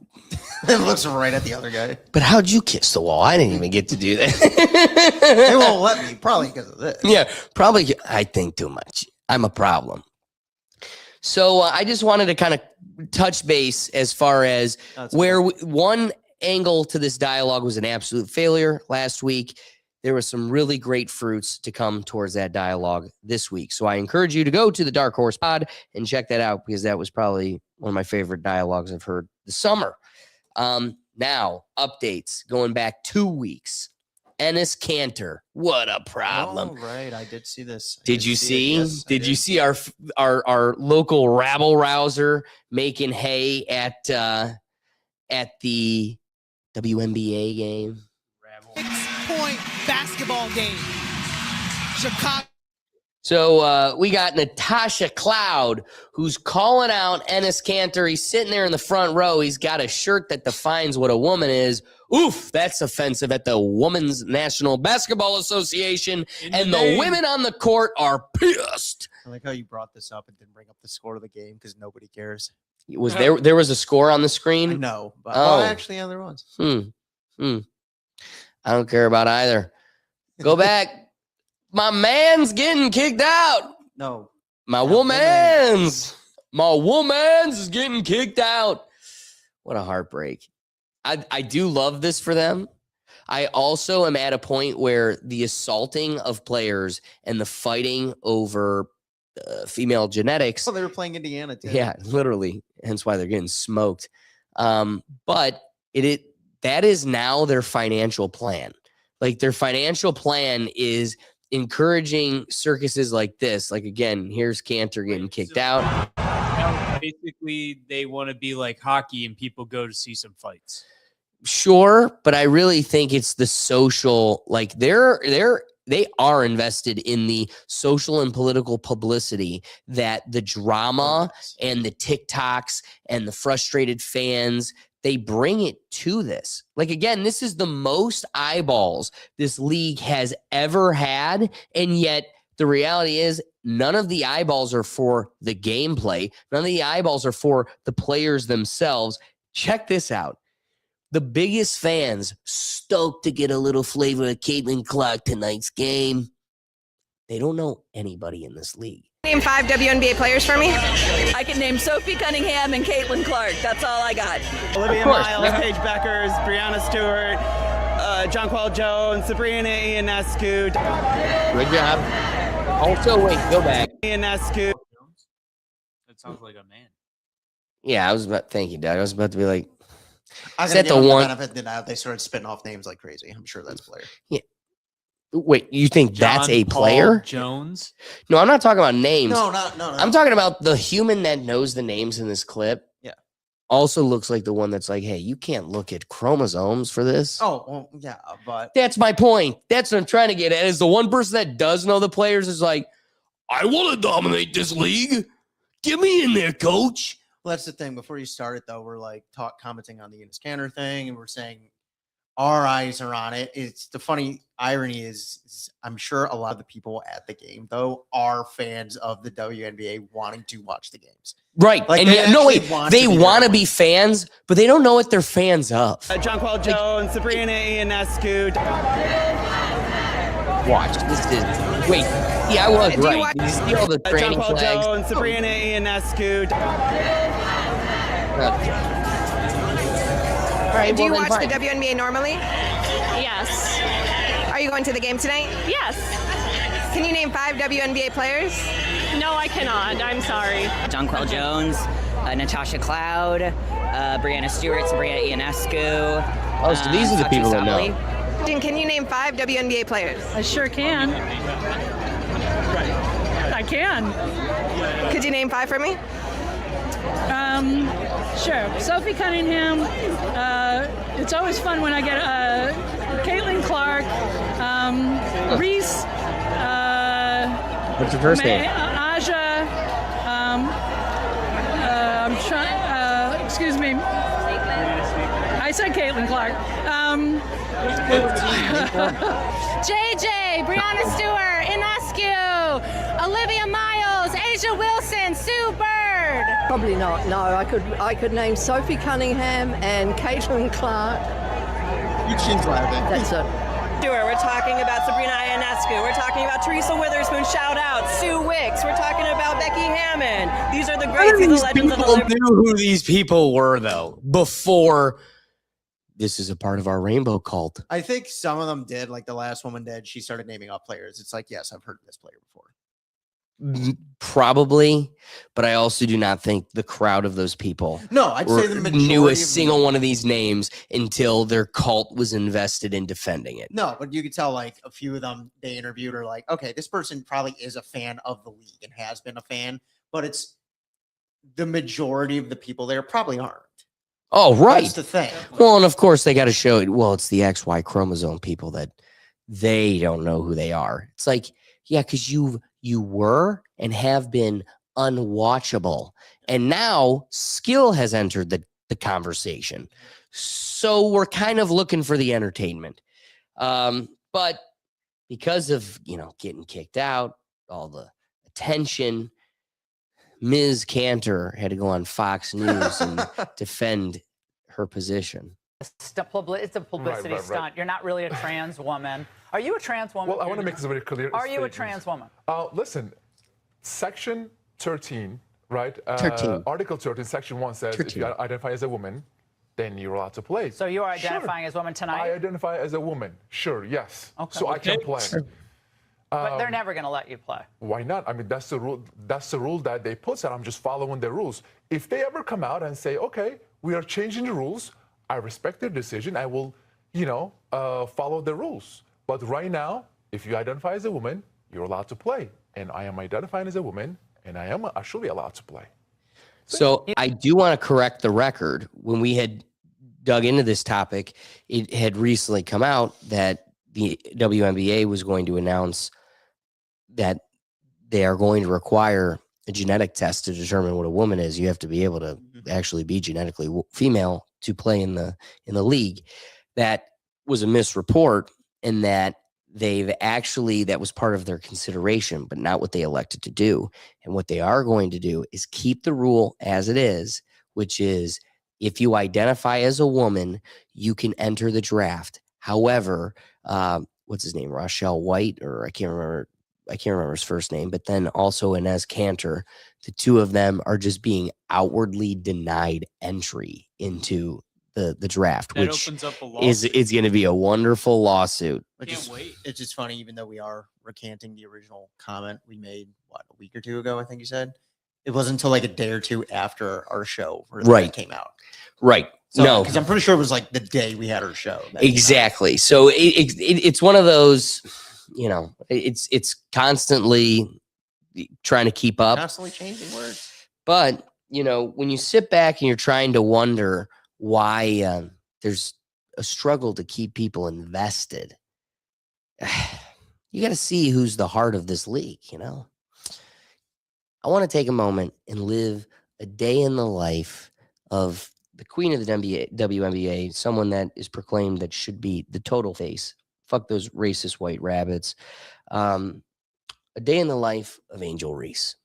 it looks right at the other guy. But how'd you kiss the wall? I didn't even get to do that. They won't let me, probably because of this. Yeah, probably. I think too much. I'm a problem. So I just wanted to kind of touch base as far as where one angle to this dialogue was an absolute failure last week. There were some really great fruits to come towards that dialogue this week. So I encourage you to go to the Dark Horse Pod and check that out, because that was probably one of my favorite dialogues I've heard this summer. Now, updates going back 2 weeks. Ennis Cantor, what a problem! Oh, right, I did see this. Did you see? Yes, did you see our local rabble rouser making hay at the WNBA game? 6-point basketball game. Chicago. So we got Natasha Cloud, who's calling out Ennis Cantor. He's sitting there in the front row. He's got a shirt that defines what a woman is. Oof, that's offensive at the Women's National Basketball Association. And the women on the court are pissed. I like how you brought this up and didn't bring up the score of the game because nobody cares. Was there was a score on the screen? No, but Oh. well, actually, yeah, there was. I don't care about either. Go back. My man's getting kicked out. No. My woman's is getting kicked out. What a heartbreak. I do love this for them. I also am at a point where the assaulting of players and the fighting over female genetics. Well, they were playing Indiana too. Yeah, literally. Hence why they're getting smoked. But that is now their financial plan. Like their financial plan is encouraging circuses like this. Like again, here's Cantor getting kicked out. Basically, they want to be like hockey and people go to see some fights. Sure, but I really think it's the social, like they are invested in the social and political publicity that the drama and the TikToks and the frustrated fans, they bring it to this. Like, again, this is the most eyeballs this league has ever had. And yet the reality is none of the eyeballs are for the gameplay. None of the eyeballs are for the players themselves. Check this out. The biggest fans stoked to get a little flavor of Caitlin Clark tonight's game. They don't know anybody in this league. Name 5 WNBA players for me. I can name Sophie Cunningham and Caitlin Clark. That's all I got. Olivia Miles, Paige Beckers, Brianna Stewart, Jonquel Jones, Sabrina Ionescu. Good job. Also, wait, go back. Ionescu. That sounds like a man. Yeah, thank you, Doug. I was about to be like, I is gotta that give the them one? benefit of the doubt. They started spitting off names like crazy. I'm sure that's a player. Yeah. Wait, you think that's John a Paul player? Jones? No, I'm not talking about names. No. I'm talking about the human that knows the names in this clip. Yeah. Also looks like the one that's like, hey, you can't look at chromosomes for this. Oh, well, yeah, but That's my point. That's what I'm trying to get at. Is the one person that does know the players is like, I want to dominate this league. Get me in there, coach. well, that's the thing. Before you start it, though, we're like commenting on the Enos Cantor thing, and we're saying our eyes are on it. It's the funny irony is I'm sure a lot of the people at the game, though, are fans of the WNBA wanting to watch the games. Right. Like, and they yeah, no, actually wait, want they to be want to there. be fans, but they don't know what they're fans of. Jonquel Jones, Sabrina Ionescu. Watch. This is. Wait. Yeah, I was right. Did you see all the training Jonquel flags? Jones, Sabrina Ionescu. All right, Do you well, watch then the fine. WNBA normally? Yes. Are you going to the game tonight? Yes. Can you name 5 WNBA players? No, I cannot. I'm sorry. Jonquel Jones, Natasha Cloud, Brianna Stewart, Sabrina Ionescu. Oh, so these are the people that know. Can you name 5 WNBA players? I sure can. I can. Could you name 5 for me? Sure. Sophie Cunningham. It's always fun when I get Caitlin Clark, Reese. What's your first name? Aja. I'm trying. Excuse me. I said Caitlin Clark. JJ, Brianna Stewart, Ionescu, Olivia Miles, Asia Wilson, Sue Bird. Probably not. No, I could name Sophie Cunningham and Caitlin Clark. She's laughing. That's it. We're talking about Sabrina Ionescu. We're talking about Teresa Witherspoon, shout out. Sue Wicks. We're talking about Becky Hammond. These are the greats, these are the legends of the People Liberty. knew who these people were, though, before this is a part of our rainbow cult. I think some of them did, like the last woman did. She started naming off players. It's like, yes, I've heard of this player before. Probably, but I also do not think the crowd of those people No, I'd say the majority knew a of single one of these names until their cult was invested in defending it. No, but you could tell like a few of them they interviewed are like, okay, this person probably is a fan of the league and has been a fan, but it's the majority of the people there probably aren't. Oh, right. That's the thing. Well, and of course they got to show it. Well, it's the XY chromosome people that they don't know who they are. It's like, yeah, because you were and have been unwatchable. And now skill has entered the conversation. So we're kind of looking for the entertainment. But because of, getting kicked out, all the attention, Ms. Cantor had to go on Fox News and defend her position. It's a publicity stunt. You're not really a trans woman. Are you a trans woman? Well, I want to make this very clear. Are you a trans woman? Listen, Section 13, right? 13. Article 13, Section 1 says 13. If you identify as a woman, then you're allowed to play. So you are identifying as a woman tonight? I identify as a woman. Sure, yes. Okay. So I can play. But they're never going to let you play. Why not? I mean, that's the rule. That's the rule that they put, and I'm just following the rules. If they ever come out and say, okay, we are changing the rules, I respect their decision. I will, follow the rules. But right now, if you identify as a woman, you're allowed to play. And I am identifying as a woman, and I should be allowed to play. So I do want to correct the record. When we had dug into this topic, it had recently come out that the WNBA was going to announce that they are going to require a genetic test to determine what a woman is. You have to be able to actually be genetically female to play in the league. That was a misreport, and that that was part of their consideration, but not what they elected to do. And what they are going to do is keep the rule as it is, which is if you identify as a woman, you can enter the draft. However, what's his name? Rochelle White, or I can't remember his first name, but then also Inez Cantor, the two of them are just being outwardly denied entry into the draft, That which opens up a is going to be a wonderful lawsuit. It's just funny, even though we are recanting the original comment we made, a week or two ago, I think you said. It wasn't until like a day or two after our show where that came out. Right. So, no, because I'm pretty sure it was like the day we had our show. Exactly. So it's one of those, it's constantly trying to keep up. Constantly changing words. But, when you sit back and you're trying to wonder why there's a struggle to keep people invested, you got to see who's the heart of this league, I want to take a moment and live a day in the life of the queen of the WNBA, someone that is proclaimed that should be the total face. Fuck those racist white rabbits. A day in the life of Angel Reese.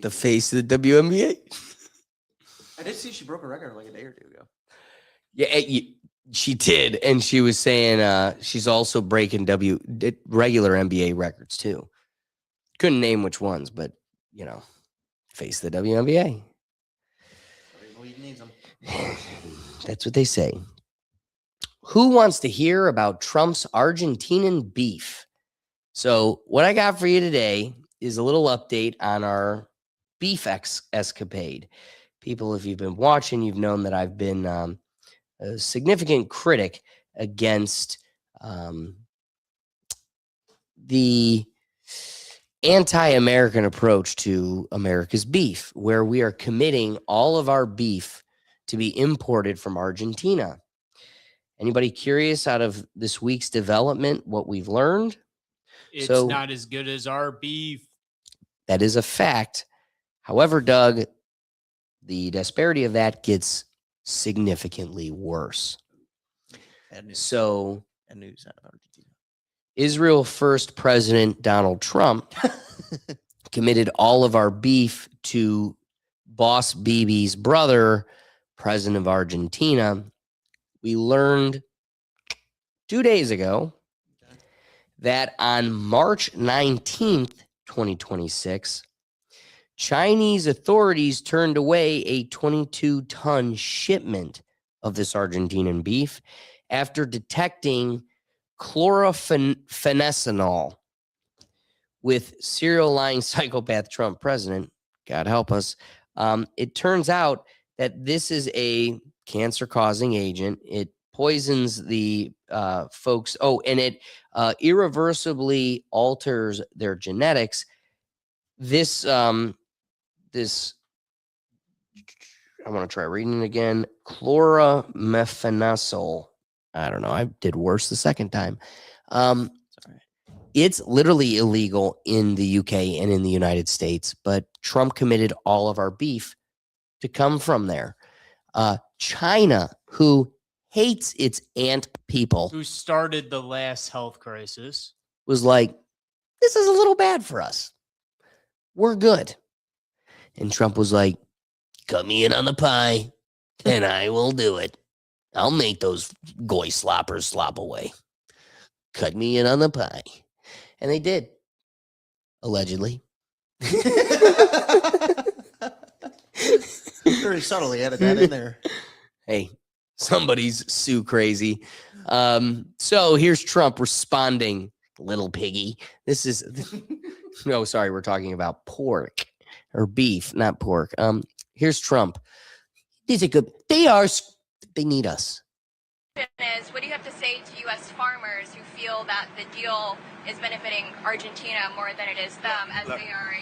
The face of the WNBA. I did see she broke a record like a day or two ago. Yeah, she did, and she was saying she's also breaking regular NBA records too. Couldn't name which ones, but face of the WNBA. Every league needs them. That's what they say. Who wants to hear about Trump's Argentinian beef? So what I got for you today is a little update on our beef escapade. People, if you've been watching, you've known that I've been a significant critic against the anti-American approach to America's beef, where we are committing all of our beef to be imported from Argentina. Anybody curious out of this week's development what we've learned? It's not as good as our beef. That is a fact. However, Doug, the disparity of that gets significantly worse. So, news out of Argentina. Israel first President Donald Trump committed all of our beef to Boss Bibi's brother, President of Argentina. We learned 2 days ago that on March 19th, 2026, Chinese authorities turned away a 22-ton shipment of this Argentinian beef after detecting chlorophenecinol with serial lying psychopath Trump president. God help us. It turns out that this is a cancer-causing agent. It poisons the folks. Oh, and it irreversibly alters their genetics. This this I want to try reading it again. Chloramephenosol. I don't know. I did worse the second time. It's literally illegal in the UK and in the United States, but Trump committed all of our beef to come from there. China, who hates its ant people, Who started the last health crisis, was like, this is a little bad for us. We're good. And Trump was like, cut me in on the pie, and I will do it. I'll make those goy sloppers slop away. Cut me in on the pie. And they did. Allegedly. Very subtly added that in there. Hey, somebody's Sue crazy. So here's Trump responding, little piggy. This is no, sorry, we're talking about pork or beef, not pork. Here's Trump. These are good. They need us. Is what do you have to say to U.S. farmers who feel that the deal is benefiting Argentina more than it is them, as they are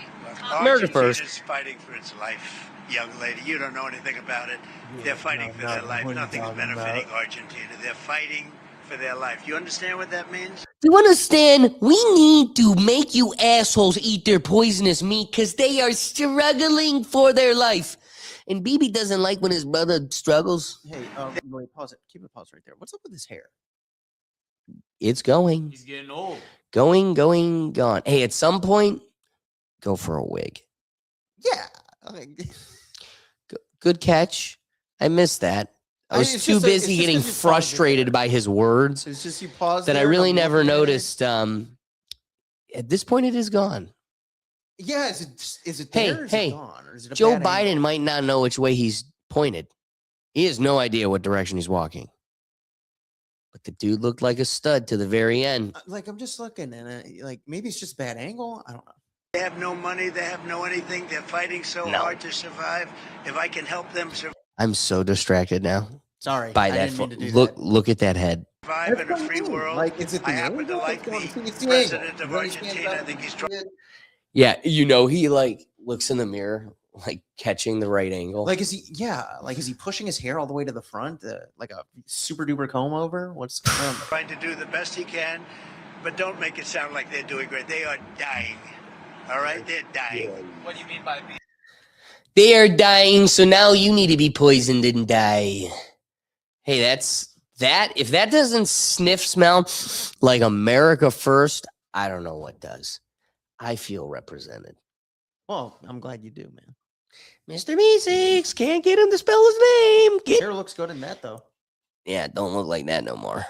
America first. Argentina's fighting for its life, young lady. You don't know anything about it. They're fighting for their life. Nothing's benefiting Argentina. They're fighting for their life. You understand what that means? You understand? We need to make you assholes eat their poisonous meat because they are struggling for their life. And Bibi doesn't like when his brother struggles. Hey, wait, pause it. Keep it pause right there. What's up with his hair? It's going. he's getting old. Going, gone. Hey, at some point, go for a wig. Yeah. Good catch. I missed that. I was too busy getting frustrated by his words It's just you pause that I there and really I'm never looking at it. noticed. At this point, it is gone. Yeah, is it Hey, there or is hey, it gone? Or is it a Joe bad Biden angle? might not know which way he's pointed. He has no idea what direction he's walking. But the dude looked like a stud to the very end. Like, I'm just looking and like maybe it's just bad angle. I don't know. They have no money. They have no anything. They're fighting so hard to survive. If I can help them I'm so distracted now. Sorry, By I that. didn't mean to do Look at that head. survive in a free world, Like, is it the I happen to angle? like the It's the president angle. of You understand Argentina. that? I think he's trying. Yeah, he like looks in the mirror, like catching the right angle. Like, is he pushing his hair all the way to the front, like a super duper comb over? What's going on? Trying to do the best he can, but don't make it sound like they're doing great. They are dying. All right, they're dying. What do you mean by being? They are dying, so now you need to be poisoned and die. Hey, that's that. If that doesn't smell like America first, I don't know what does. I feel represented. Well, I'm glad you do, man. Mr. Meeseeks, can't get him to spell his name. Hair looks good in that though. Yeah, don't look like that no more.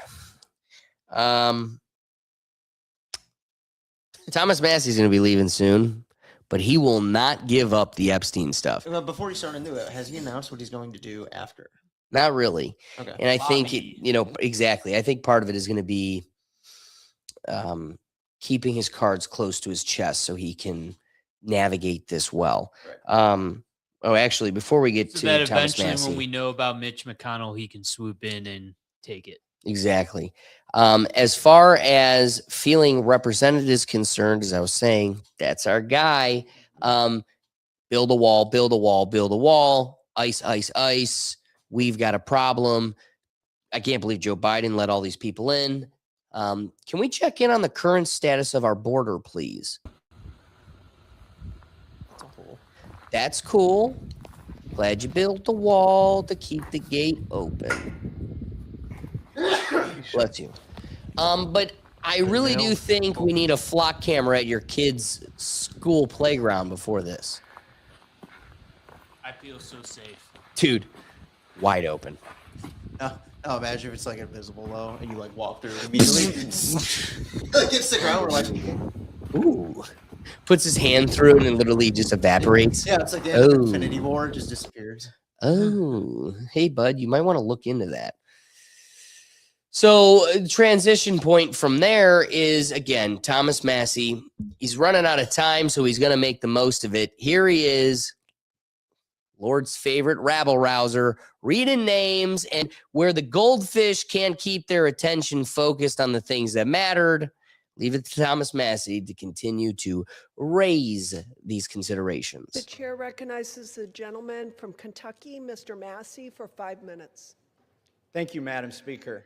Thomas Massey's going to be leaving soon, but he will not give up the Epstein stuff. Before you start into it, has he announced what he's going to do after? Not really. Okay. And I think, exactly. I think part of it is going to be keeping his cards close to his chest so he can navigate this well. Actually, before we get So to that Thomas eventually, Massey, when we know about Mitch McConnell, he can swoop in and take it. exactly. As far as feeling represented is concerned, as I was saying, that's our guy. Build a wall, build a wall, build a wall. Ice, ice, ice. We've got a problem. I can't believe Joe Biden let all these people in. Can we check in on the current status of our border, please? That's cool. Glad you built the wall to keep the gate open. Bless you. But I really do think we need a flock camera at your kid's school playground before this. I feel so safe. Dude, wide open. Oh, imagine if it's like invisible though, and you like walk through it immediately. Like it's the ground. We're like, ooh. Puts his hand through it and literally just evaporates. yeah, it's like the end of Infinity War just disappears. Oh, hey, bud, you might want to look into that. So, transition point from there is, again, Thomas Massey. He's running out of time, so he's going to make the most of it. Here he is, Lord's favorite rabble rouser, reading names, and where the goldfish can't keep their attention focused on the things that mattered, leave it to Thomas Massey to continue to raise these considerations. The chair recognizes the gentleman from Kentucky, Mr. Massey, for 5 minutes. Thank you, Madam Speaker.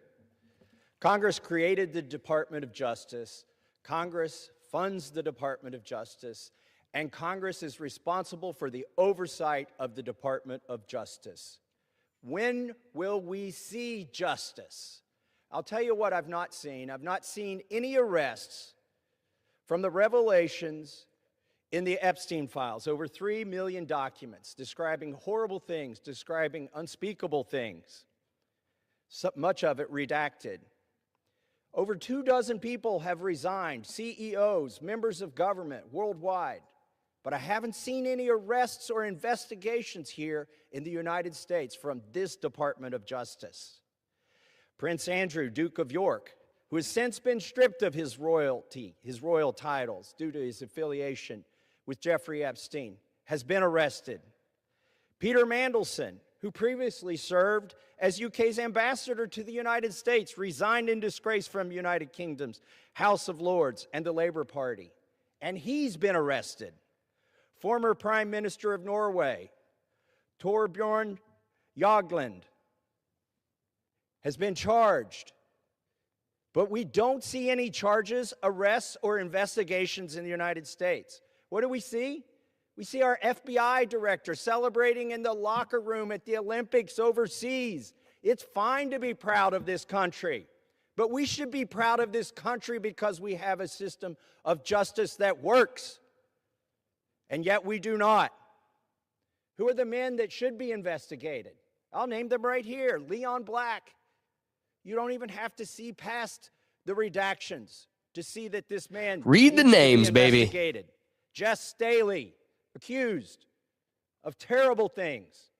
Congress created the Department of Justice. Congress funds the Department of Justice, and Congress is responsible for the oversight of the Department of Justice. When will we see justice? I'll tell you what I've not seen. I've not seen any arrests from the revelations in the Epstein files, over 3 million documents describing horrible things, describing unspeakable things, so much of it redacted. Over 24 people have resigned, CEOs, members of government worldwide. But I haven't seen any arrests or investigations here in the United States from this Department of Justice. Prince Andrew, Duke of York, who has since been stripped of his royalty, his royal titles, due to his affiliation with Jeffrey Epstein, has been arrested. Peter Mandelson, who previously served as UK's ambassador to the United States, resigned in disgrace from United Kingdom's House of Lords and the Labour Party, and he's been arrested. Former Prime Minister of Norway, Torbjorn Jagland, has been charged. But we don't see any charges, arrests, or investigations in the United States. What do we see? We see our FBI director celebrating in the locker room at the Olympics overseas. It's fine to be proud of this country, but we should be proud of this country because we have a system of justice that works. And yet we do not. Who are the men that should be investigated? I'll name them right here. Leon Black. You don't even have to see past the redactions to see that this man read the names, baby. Jess Staley, accused of terrible things.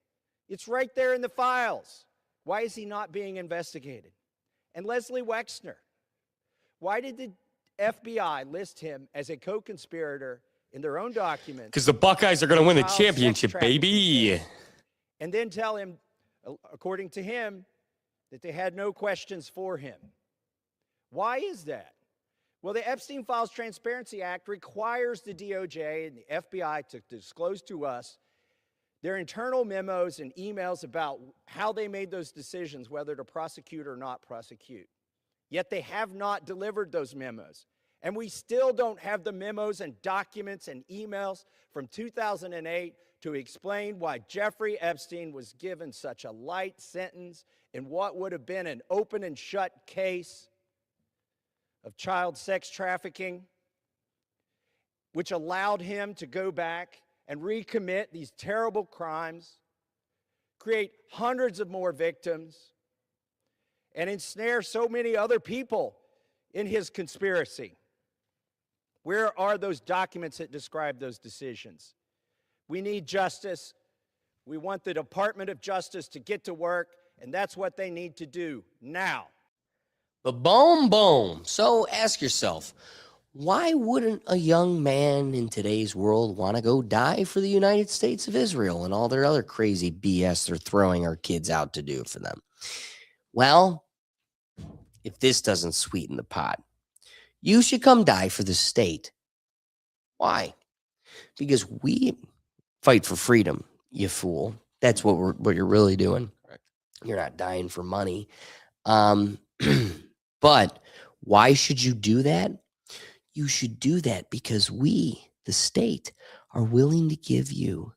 It's right there in the files. Why is he not being investigated? And Leslie Wexner. Why did the FBI list him as a co-conspirator in their own documents? Because the Buckeyes are going to win the championship, baby. And then tell him, according to him, that they had no questions for him. Why is that? Well, the Epstein Files Transparency Act requires the DOJ and the FBI to disclose to us their internal memos and emails about how they made those decisions, whether to prosecute or not prosecute. Yet they have not delivered those memos. And we still don't have the memos and documents and emails from 2008 to explain why Jeffrey Epstein was given such a light sentence in what would have been an open and shut case of child sex trafficking, which allowed him to go back and recommit these terrible crimes, create hundreds of more victims, and ensnare so many other people in his conspiracy. Where are those documents that describe those decisions? We need justice. We want the Department of Justice to get to work, and that's what they need to do now. But boom, boom. So ask yourself, why wouldn't a young man in today's world want to go die for the United States of Israel and all their other crazy BS they're throwing our kids out to do for them? Well, if this doesn't sweeten the pot, you should come die for the state. Why? Because we fight for freedom, you fool. That's what you're really doing. Correct. You're not dying for money. But why should you do that? You should do that because we, the state, are willing to give you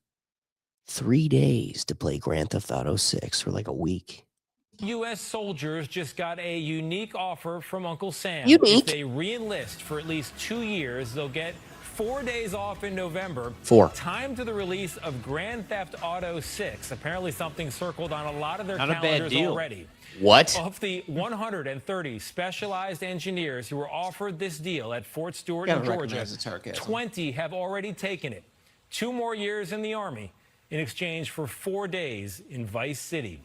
3 days to play Grand Theft Auto 6 for like a week. U.S. soldiers just got a unique offer from Uncle Sam. Unique? If they re-enlist for at least 2 years, they'll get 4 days off in November. 4. Time to the release of Grand Theft Auto 6. Apparently something circled on a lot of their Not a bad calendars deal. already. What? Of the 130 specialized engineers who were offered this deal at Fort Stewart in Georgia, 20 have already taken it. 2 more years in the Army in exchange for 4 days in Vice City.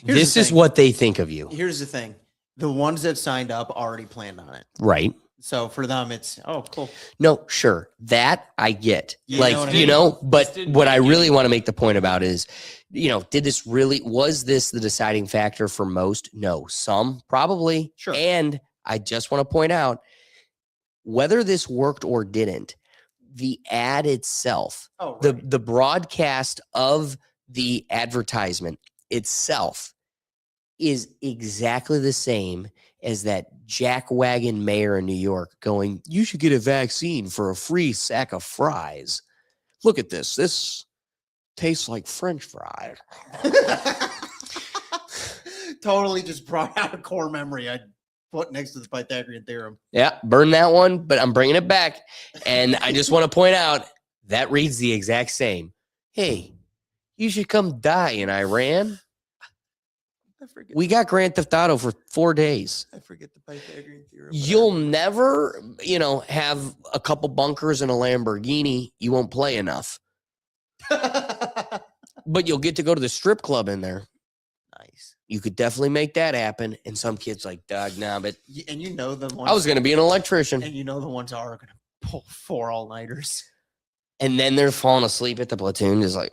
This is what they think of you. Here's the thing. The ones that signed up already planned on it. Right. So for them, it's, oh, cool. No, sure. That I get. You like, know what I you mean? know, but what I really want to make the point about is, was this the deciding factor for most? No, some probably. Sure. And I just want to point out, whether this worked or didn't, the ad itself, the broadcast of the advertisement itself is exactly the same as that jackwagon mayor in New York going, you should get a vaccine for a free sack of fries. Look at this. This tastes like French fries. Totally just brought out a core memory I put next to the Pythagorean theorem. Yeah, burn that one, but I'm bringing it back. And I just want to point out that reads the exact same. Hey, you should come die in Iran. We got Grand Theft Auto for 4 days. I forget the Pythagorean theorem. You'll never, have a couple bunkers and a Lamborghini. You won't play enough. But you'll get to go to the strip club in there. Nice. You could definitely make that happen. And some kids like, Doug, nah, but And you know the ones. I was going to be an electrician. And you know the ones are going to pull 4 all-nighters. And then they're falling asleep at the platoon. Just like,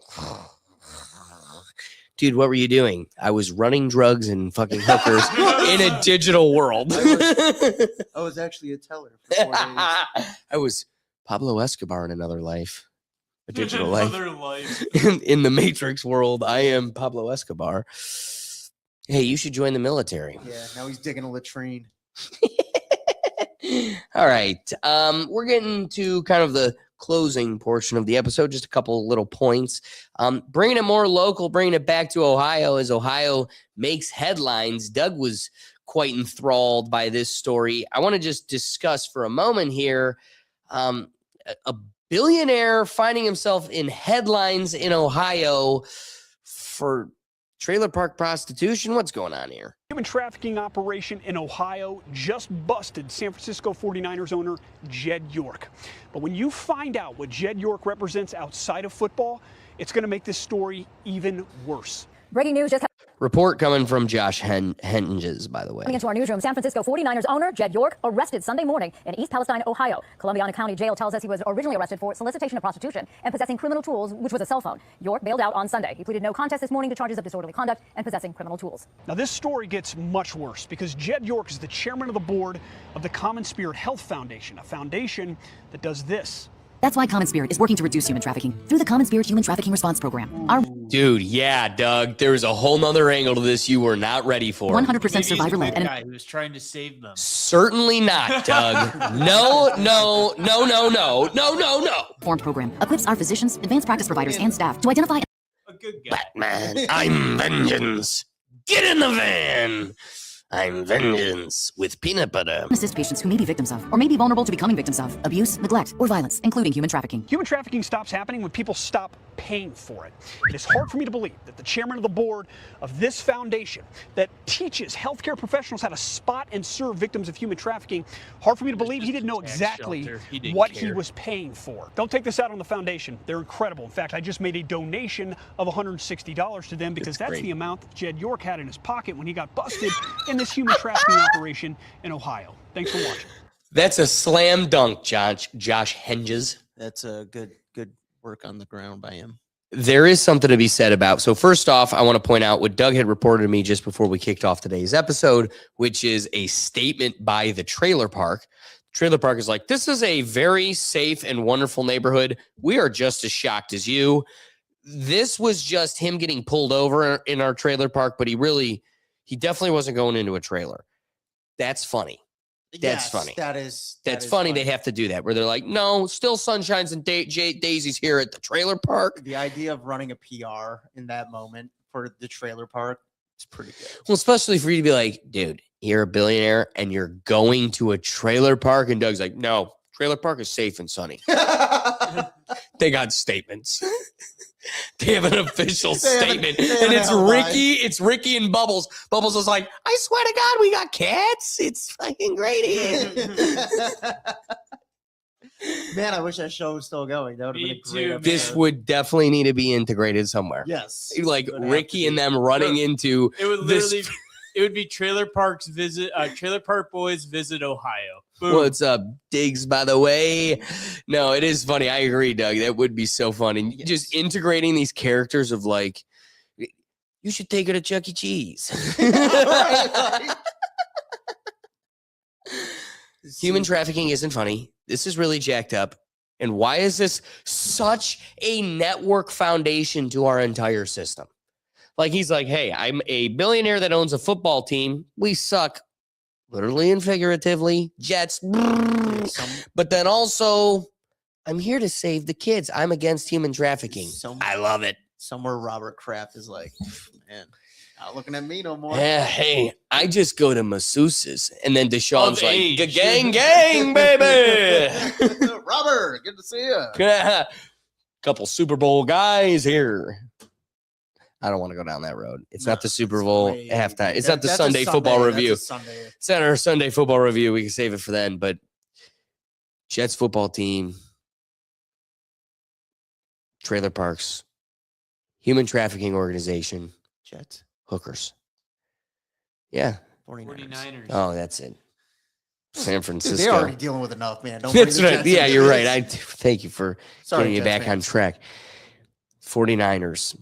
dude, what were you doing? I was running drugs and fucking hookers in a digital world. I was actually a teller for 4 days. I was Pablo Escobar in another life, a digital Another life. life. In the Matrix world, I am Pablo Escobar. Hey, you should join the military. Yeah, now he's digging a latrine. All right. We're getting to kind of the closing portion of the episode. Just a couple little points. Bringing it more local, bringing it back to Ohio as Ohio makes headlines. Doug was quite enthralled by this story. I want to just discuss for a moment here a billionaire finding himself in headlines in Ohio for trailer park prostitution. What's going on here? Human trafficking operation in Ohio just busted San Francisco 49ers owner Jed York. But when you find out what Jed York represents outside of football, it's going to make this story even worse. Breaking news just Report coming from Josh Henges, by the way. coming into our newsroom. San Francisco 49ers owner Jed York arrested Sunday morning in East Palestine, Ohio. Columbiana County Jail tells us he was originally arrested for solicitation of prostitution and possessing criminal tools, which was a cell phone. York bailed out on Sunday. He pleaded no contest this morning to charges of disorderly conduct and possessing criminal tools. Now, this story gets much worse because Jed York is the chairman of the board of the Common Spirit Health Foundation, a foundation that does this. That's why Common Spirit is working to reduce human trafficking through the Common Spirit Human Trafficking Response Program. Our Dude, yeah, Doug, there's a whole nother angle to this you were not ready for. 100% survivor-led. The guy who was trying to save them. Certainly not, Doug. No. Formed program equips our physicians, advanced practice providers, and staff to identify A good guy. Batman, I'm vengeance. Get in the van. I'm vengeance with peanut butter. assist patients who may be victims of or may be vulnerable to becoming victims of abuse, neglect, or violence, including human trafficking. Human trafficking stops happening when people stop paying for it. It is hard for me to believe that the chairman of the board of this foundation that teaches healthcare professionals how to spot and serve victims of human trafficking, hard for me to believe he didn't know exactly what he was paying for. Don't take this out on the foundation. They're incredible. In fact, I just made a donation of $160 to them because that's the amount that Jed York had in his pocket when he got busted in this human trafficking operation in Ohio. Thanks for watching. That's a slam dunk, Josh Henges. That's a good work on the ground by him. There is something to be said about. So first off, I want to point out what Doug had reported to me just before we kicked off today's episode, which is a statement by the trailer park. Trailer park is like, this is a very safe and wonderful neighborhood. We are just as shocked as you. This was just him getting pulled over in our trailer park, but he definitely wasn't going into a trailer. That's funny. That's funny. That's funny. They have to do that where they're like, no, still sunshines and daisies here at the trailer park. The idea of running a PR in that moment for the trailer park is pretty good. Well, especially for you to be like, dude, you're a billionaire and you're going to a trailer park. And Doug's like, no, trailer park is safe and sunny. They got statements. They have an official statement. And it's Ricky. It's Ricky and Bubbles. Bubbles was like, I swear to God, we got cats. It's fucking great here. Man, I wish that show was still going. That would have been a great episode. This would definitely need to be integrated somewhere. Yes. Like Ricky and them running into It would literally It would be Trailer Park Boys visit Ohio. Boom. What's up, Diggs, by the way? No, it is funny. I agree, Doug. That would be so fun. And just integrating these characters of like, you should take her to Chuck E. Cheese. Human trafficking isn't funny. This is really jacked up. And why is this such a network foundation to our entire system? Like, he's like, hey, I'm a billionaire that owns a football team. We suck, literally and figuratively. Jets. But then also, I'm here to save the kids. I'm against human trafficking. I love it. Somewhere Robert Kraft is like, man, not looking at me no more. Yeah, hey, I just go to masseuses. And then Deshaun's like, gang, gang, baby. Robert, good to see you. Couple Super Bowl guys here. I don't want to go down that road. It's not the Super Bowl halftime. It's not the Sunday football review. It's not our Sunday football review. We can save it for then. But Jets football team, trailer parks, human trafficking organization, Jets, hookers. Yeah. 49ers. Oh, that's it. San Francisco. Dude, they're already dealing with enough, man. Don't That's right. Yeah, you're right. Thank you for getting me Jets back fans. on track. 49ers.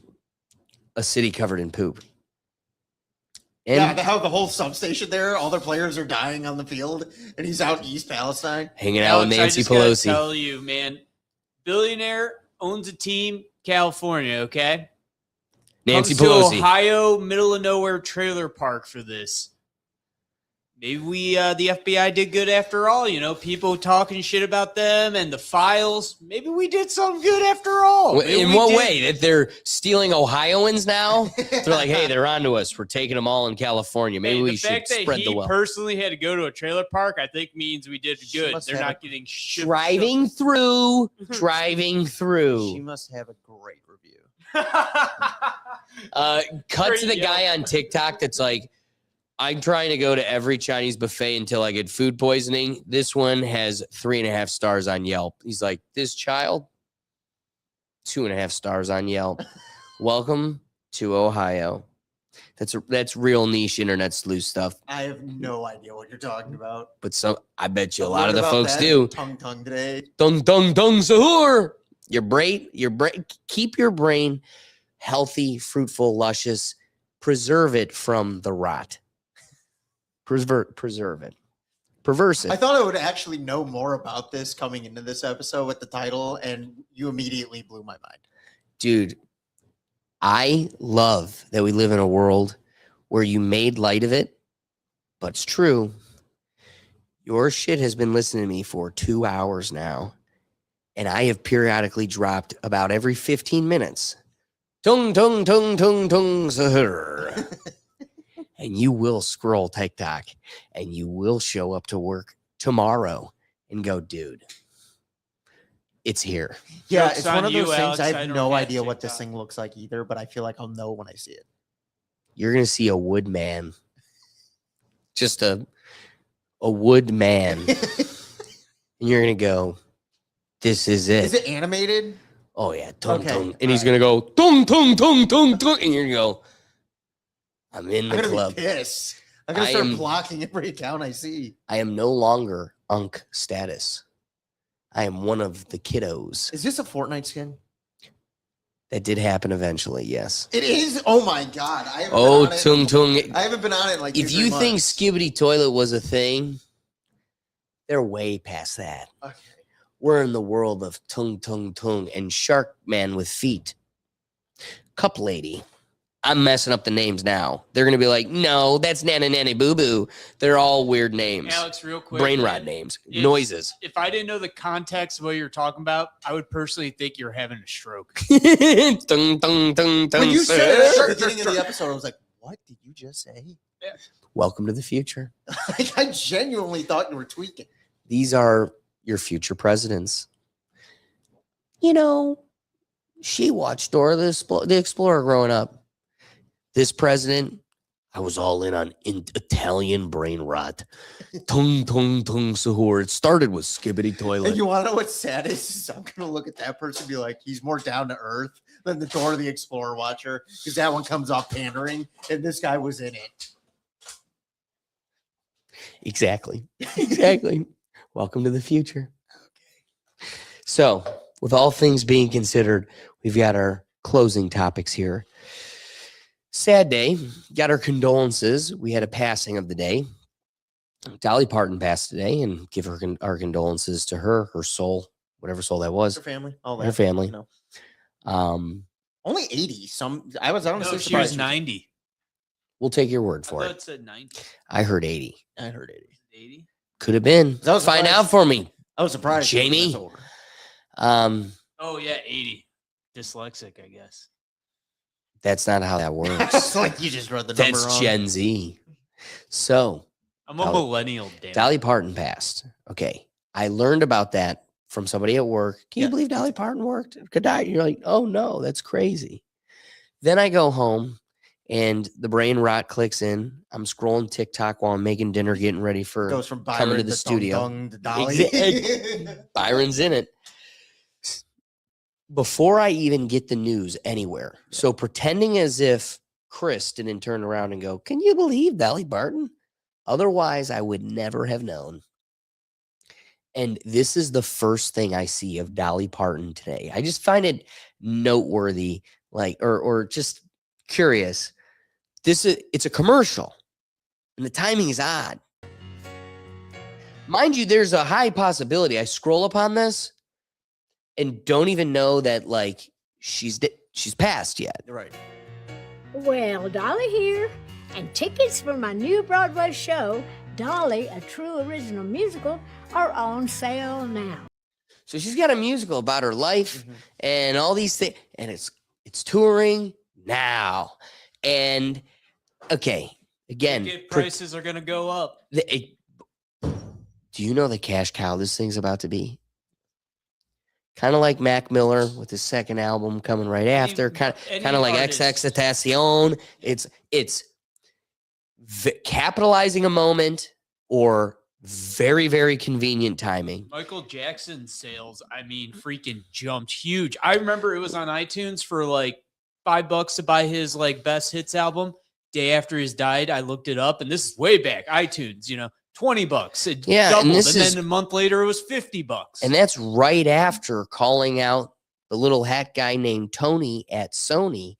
A city covered in poop. And yeah, they have the whole substation there. All their players are dying on the field, and he's out in East Palestine. Hanging out with Nancy I just gotta Pelosi. tell you, man, billionaire owns a team, California, okay? Nancy Comes Pelosi. to Ohio, middle of nowhere trailer park for this. Maybe the FBI did good after all. You know, people talking shit about them and the files. Maybe we did something good after all. In what way? That they're stealing Ohioans now? They're like, hey, they're onto us. We're taking them all in California. Maybe we should spread the he wealth. personally had to go to a trailer park, I think means we did good. They're not getting shit. Driving through. She must have a great review. Cut to the guy on TikTok that's like, I'm trying to go to every Chinese buffet until I get food poisoning. This one has 3.5 stars on Yelp. He's like, this child, 2.5 stars on Yelp. Welcome to Ohio. That's real niche internet sleuth stuff. I have no idea what you're talking about. But I bet you a I lot of learned the about folks that do. Tongue today. Tung sahur. Your brain, keep your brain healthy, fruitful, luscious. Preserve it from the rot. Preserve it. Perverse it. I thought I would actually know more about this coming into this episode with the title, and you immediately blew my mind. Dude, I love that we live in a world where you made light of it, but it's true. Your shit has been listening to me for 2 hours now, and I have periodically dropped about every 15 minutes. Tung sahur. And you will scroll TikTok and you will show up to work tomorrow and go, dude, it's here. Yeah, Joke's it's one on of you, those things. Alex. I I have don't no get idea what this TikTok. thing looks like either, but I feel like I'll know when I see it. You're going to see a wood man. Just a wood man. And you're going to go, this is it. Is it animated? Oh, yeah. Tung, Okay, tung. And he's going to go, tung, tung, tung, tung, tung. And you're going to go, I'm in the I'm gonna club. be pissed. I'm gonna start blocking every account I see. I am no longer Unk status. I am one of the kiddos. Is this a Fortnite skin? That did happen eventually, yes. It is. Oh my god! I haven't Oh, been on tung tung. it. I haven't been on it in like. If 2-3 you think months. Skibbity Toilet was a thing, they're way past that. Okay. We're in the world of tung tung tung and Shark Man with feet. Cup Lady. I'm messing up the names now. They're gonna be like, no, that's Nana Nanny Boo Boo. They're all weird names. Alex, real quick. Brain man, rot names. Noises. If I didn't know the context of what you're talking about, I would personally think you're having a stroke. Tung tung tung tung. When you said it at the Sure, beginning of the episode, I was like, "What did you just say?" Yeah. Welcome to the future. Like, I genuinely thought you were tweaking. These are your future presidents. You know, she watched Dora the Explorer growing up. This president, I was all in on Italian brain rot. Tung tung tung sahur. It started with Skibbity Toilet. And you want to know what's sad is I'm gonna look at that person and be like, he's more down to earth than the Dora the Explorer watcher, because that one comes off pandering, and this guy was in it. Exactly. Exactly. Welcome to the future. Okay. So, with all things being considered, we've got our closing topics here. Sad day. Got our condolences. We had a passing of the day. Dolly Parton passed today, and give her our condolences to her soul, whatever soul that was. Her family, all that. Her family. You know. Only 80. I was honestly she surprised. was 90. We'll take your word for I it. thought it said 90. I heard 80. I heard 80. 80? Could have been. Find out for me. I was surprised. Jamie. Oh, yeah, 80. Dyslexic, I guess. That's not how that works. It's like you just read the number That's wrong. Gen Z. So, I'm a millennial, damn. Dolly Parton passed. Okay. I learned about that from somebody at work. Can you believe Dolly Parton could die? You're like, oh no, that's crazy. Then I go home and the brain rot clicks in. I'm scrolling TikTok while I'm making dinner, getting ready for Goes from coming Byron to the studio. Dung to Dolly. Byron's in it. Before I even get the news anywhere. So pretending as if Chris didn't turn around and go, can you believe Dolly Parton? Otherwise, I would never have known. And this is the first thing I see of Dolly Parton today. I just find it noteworthy, or just curious. It's a commercial, and the timing is odd. Mind you, there's a high possibility I scroll upon this and don't even know that she's passed yet. Right. Well, Dolly here, and tickets for my new Broadway show, Dolly, a true original musical, are on sale now. So she's got a musical about her life and all these things, and it's touring now. And okay, again, Ticket prices are going to go up. Do you know the cash cow this thing's about to be? Kind of like Mac Miller with his second album coming right after. Kind of like XXXTentacion. It's capitalizing a moment or very, very convenient timing. Michael Jackson's sales, freaking jumped huge. I remember it was on iTunes for $5 to buy his best hits album. Day after he's died, I looked it up, and this is way back. iTunes, $20. It doubled, and then a month later it was $50. And that's right after calling out the little hat guy named Tony at Sony,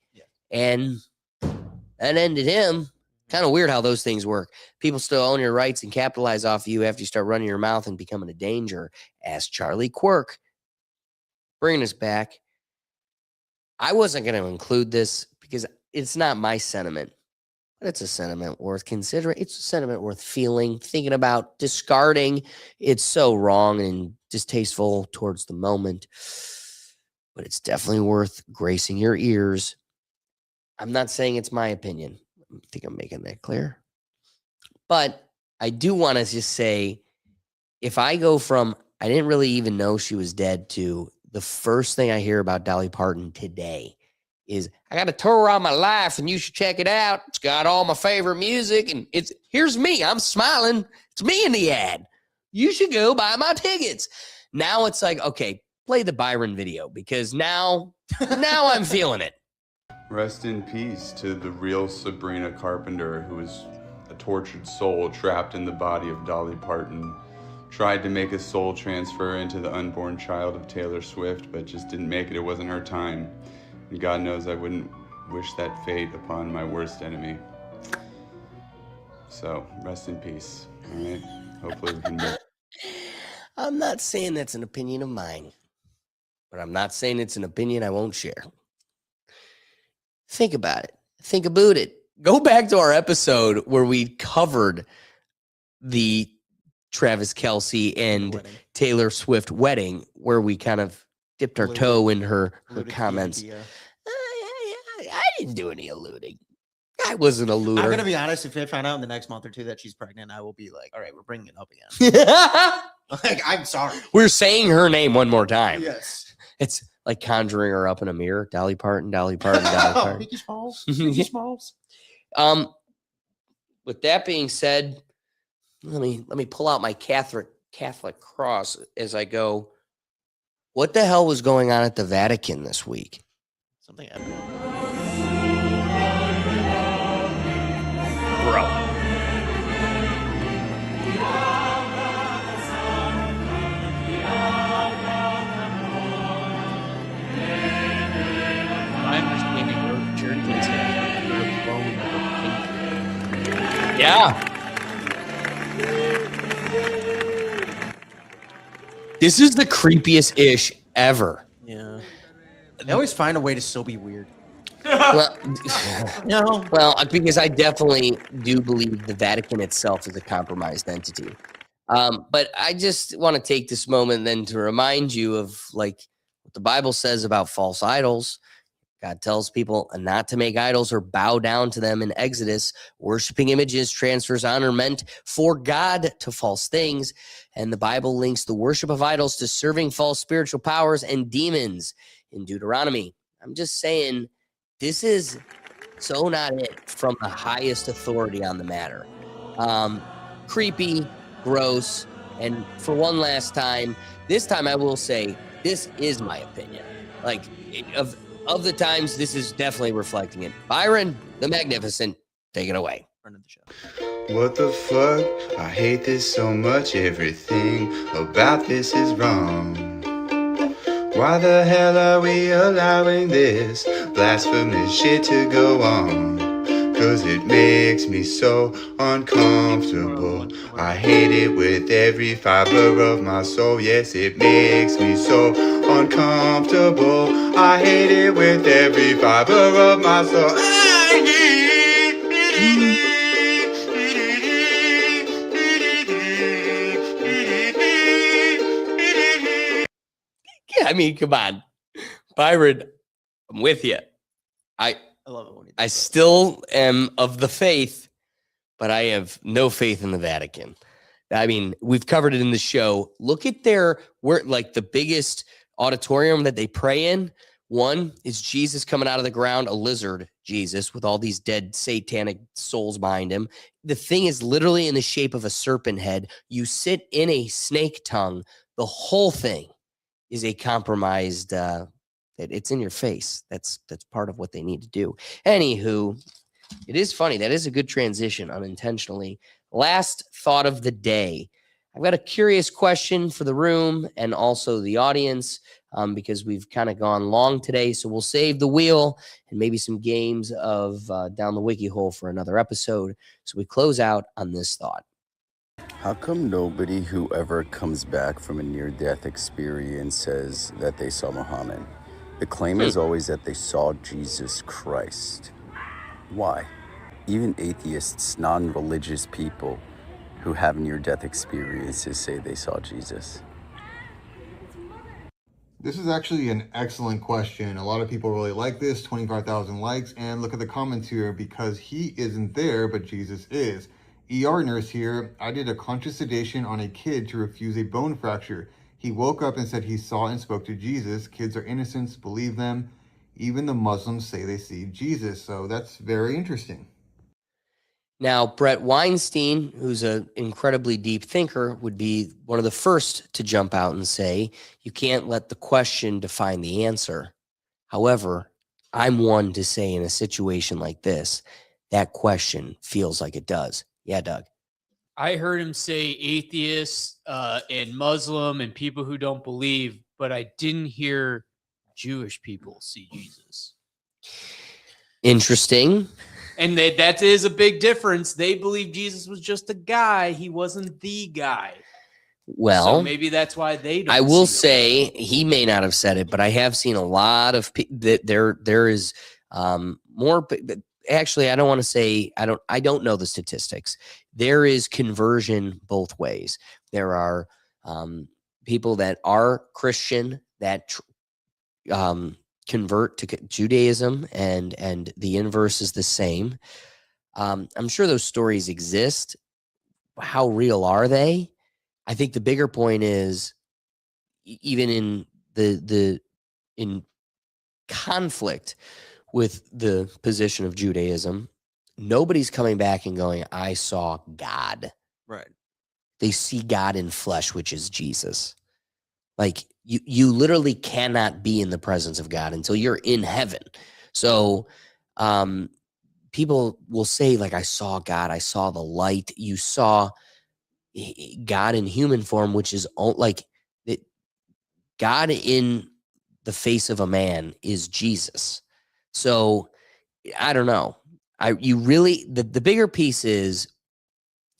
and that ended him. Kind of weird how those things work. People still own your rights and capitalize off you after you start running your mouth and becoming a danger. Ask Charlie Quirk. Bringing us back. I wasn't going to include this because it's not my sentiment, but it's a sentiment worth considering. It's a sentiment worth feeling, thinking about, discarding. It's so wrong and distasteful towards the moment, but it's definitely worth gracing your ears. I'm not saying it's my opinion. I think I'm making that clear. But I do want to just say, if I go from, I didn't really even know she was dead, to the first thing I hear about Dolly Parton today is, I got a tour on my life and you should check it out. It's got all my favorite music and here's me. I'm smiling. It's me in the ad. You should go buy my tickets. Now it's like, okay, play the Byron video because now I'm feeling it. Rest in peace to the real Sabrina Carpenter, who was a tortured soul trapped in the body of Dolly Parton. Tried to make a soul transfer into the unborn child of Taylor Swift, but just didn't make it. It wasn't her time. And God knows I wouldn't wish that fate upon my worst enemy. So, rest in peace, all right? Hopefully we can move. I'm not saying that's an opinion of mine, but I'm not saying it's an opinion I won't share. Think about it. Think about it. Go back to our episode where we covered the Travis Kelce and Taylor Swift wedding, where we kind of dipped our toe in her comments. I didn't do any alluding. I wasn't a looter. I'm going to be honest. If I find out in the next month or two that she's pregnant, I will be like, all right, we're bringing it up again. I'm sorry. We're saying her name one more time. Yes. It's like conjuring her up in a mirror. Dolly Parton, Dolly Parton, Dolly Parton. Mickey Smalls. Mickey Smalls. With that being said, let me pull out my Catholic cross as I go. What the hell was going on at the Vatican this week? Something happened. Bro. Yeah. This is the creepiest ish ever. Yeah. They always find a way to still be weird. Well, no. Well, because I definitely do believe the Vatican itself is a compromised entity. But I just want to take this moment then to remind you of like what the Bible says about false idols. God tells people not to make idols or bow down to them in Exodus. Worshipping images transfers honor meant for God to false things. And the Bible links the worship of idols to serving false spiritual powers and demons in Deuteronomy. I'm just saying, this is so not it from the highest authority on the matter. Creepy, gross, and for one last time, this time I will say, this is my opinion. Like, of the times, this is definitely reflecting it. Byron, the Magnificent, take it away. What the fuck? I hate this so much. Everything about this is wrong. Why the hell are we allowing this blasphemous shit to go on? Cause it makes me so uncomfortable. I hate it with every fiber of my soul. Yes, it makes me so uncomfortable. I hate it with every fiber of my soul. Yeah, I mean, come on. Byron, I'm with you. I love it when I still am of the faith, but I have no faith in the Vatican. I mean, we've covered it in the show. Look at like the biggest auditorium that they pray in. One is Jesus coming out of the ground, a lizard Jesus with all these dead satanic souls behind him. The thing is literally in the shape of a serpent head. You sit in a snake tongue. The whole thing is a compromised, it's in your face. That's part of what they need to do. Anywho, it is funny. That is a good transition unintentionally. Last thought of the day. I've got a curious question for the room and also the audience because we've kind of gone long today. So we'll save the wheel and maybe some games of Down the Wiki Hole for another episode. So we close out on this thought. How come nobody who ever comes back from a near-death experience says that they saw Muhammad? The claim is always that they saw Jesus Christ. Why? Even atheists, non-religious people who have near-death experiences say they saw Jesus. This is actually an excellent question. A lot of people really like this, 25,000 likes, and look at the comments here because he isn't there, but Jesus is. ER nurse here, I did a conscious sedation on a kid to refuse a bone fracture. He woke up and said he saw and spoke to Jesus. Kids are innocents, believe them. Even the Muslims say they see Jesus. So that's very interesting. Now, Brett Weinstein, who's an incredibly deep thinker, would be one of the first to jump out and say, you can't let the question define the answer. However, I'm one to say in a situation like this, that question feels like it does. Yeah, Doug. I heard him say atheists and Muslim and people who don't believe, but I didn't hear Jewish people see Jesus. Interesting. And that is a big difference. They believe Jesus was just a guy. He wasn't the guy. Well, so maybe that's why they don't. I will say he may not have said it, but I have seen a lot of that there is more. Actually, I don't want to say I don't know the statistics. There is conversion both ways. There are people that are Christian that convert to Judaism, and the inverse is the same. I'm sure those stories exist. How real are they? I think the bigger point is even in in conflict with the position of Judaism, nobody's coming back and going, I saw God. Right. They see God in flesh, which is Jesus. Like you literally cannot be in the presence of God until you're in heaven. So people will say, like, I saw God, I saw the light. You saw God in human form, which is like God in the face of a man is Jesus. So I don't know. The bigger piece is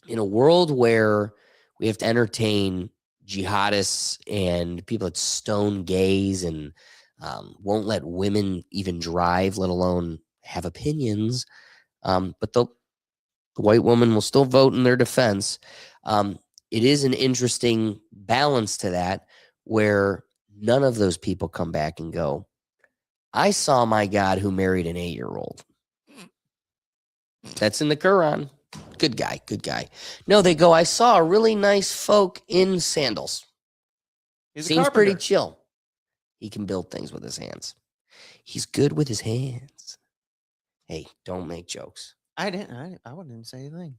in a world where we have to entertain jihadists and people that stone gays and won't let women even drive, let alone have opinions, but the white woman will still vote in their defense. It is an interesting balance to that where none of those people come back and go, I saw my God who married an 8-year-old. That's in the Quran. Good guy, good guy. No, they go, I saw a really nice folk in sandals. He's a Seems pretty carpenter. chill. He can build things with his hands. He's good with his hands. Hey, don't make jokes. I wouldn't say anything.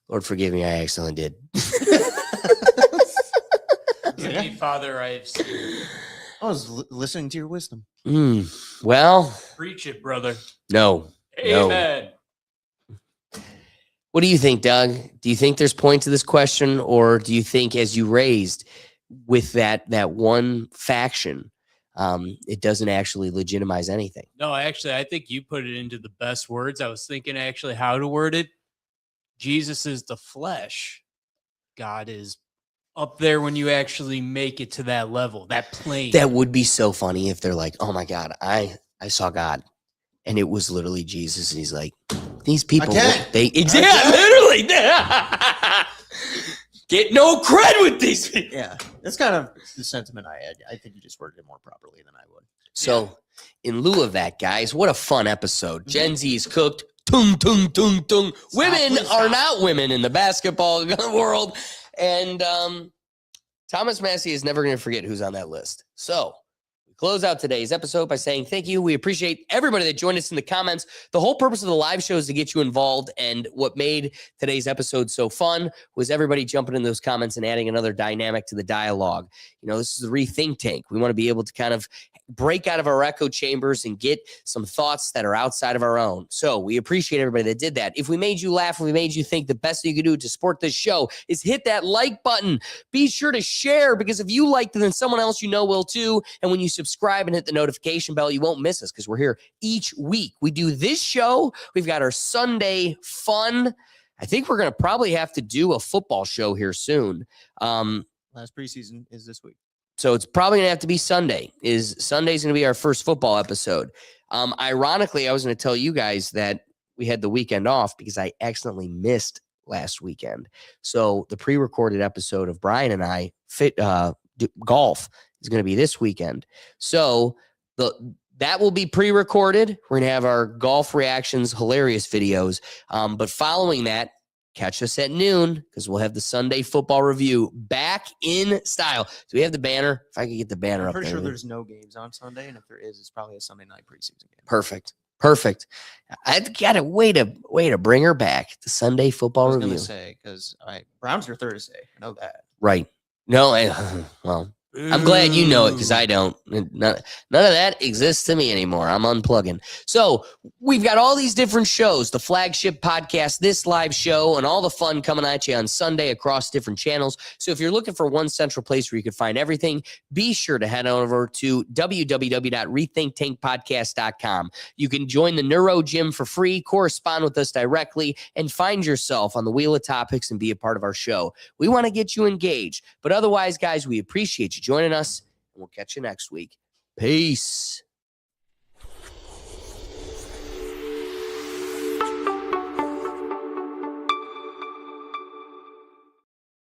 Lord, forgive me. I accidentally did. Give me, Father, I have sinned. I was listening to your wisdom. Well, Preach it, brother. no. Amen. What do you think, Doug? Do you think there's point to this question, or do you think, as you raised with that one faction, it doesn't actually legitimize anything? No, actually, I think you put it into the best words. I was thinking actually how to word it. Jesus is the flesh. God is up there when you actually make it to that level, that plane. That would be so funny if they're like, oh my God, I saw God. And it was literally Jesus. And he's like, these people, literally get no cred with these people. Yeah, that's kind of the sentiment I had. I think you just worded it more properly than I would. So, in lieu of that, guys, what a fun episode. Gen Z is cooked. Tung, tung, tung, tung. Women are not women in the basketball world. And Thomas Massey is never going to forget who's on that list. So, we close out today's episode by saying thank you. We appreciate everybody that joined us in the comments. The whole purpose of the live show is to get you involved. And what made today's episode so fun was everybody jumping in those comments and adding another dynamic to the dialogue. You know, this is the Rethink Tank. We want to be able to kind of break out of our echo chambers and get some thoughts that are outside of our own. So we appreciate everybody that did that. If we made you laugh, if we made you think, the best thing you can do to support this show is hit that like button. Be sure to share, because if you liked it, then someone else you know will too. And when you subscribe and hit the notification bell, you won't miss us, because we're here each week. We do this show. We've got our Sunday fun. I think we're going to probably have to do a football show here soon. Last preseason is this week. So it's probably going to have to be Sunday. Sunday's going to be our first football episode. Ironically, I was going to tell you guys that we had the weekend off because I accidentally missed last weekend. So the pre-recorded episode of Brian and I golf is going to be this weekend. So that will be pre-recorded. We're going to have our golf reactions, hilarious videos. But following that, catch us at noon, because we'll have the Sunday football review back in style. Do we have the banner? If I could get the banner I'm up pretty there. sure there's no games on Sunday, and if there is, it's probably a Sunday night preseason game. Perfect. I've got a way to bring her back. The Sunday football review. I was going to say, because Browns are Thursday. I know that. Right. No, well, I'm glad you know it, because I don't. None of that exists to me anymore. I'm unplugging. So we've got all these different shows, the flagship podcast, this live show, and all the fun coming at you on Sunday across different channels. So if you're looking for one central place where you can find everything, be sure to head over to www.rethinktankpodcast.com. You can join the Neuro Gym for free, correspond with us directly, and find yourself on the Wheel of Topics and be a part of our show. We want to get you engaged. But otherwise, guys, we appreciate you joining us, and we'll catch you next week. Peace.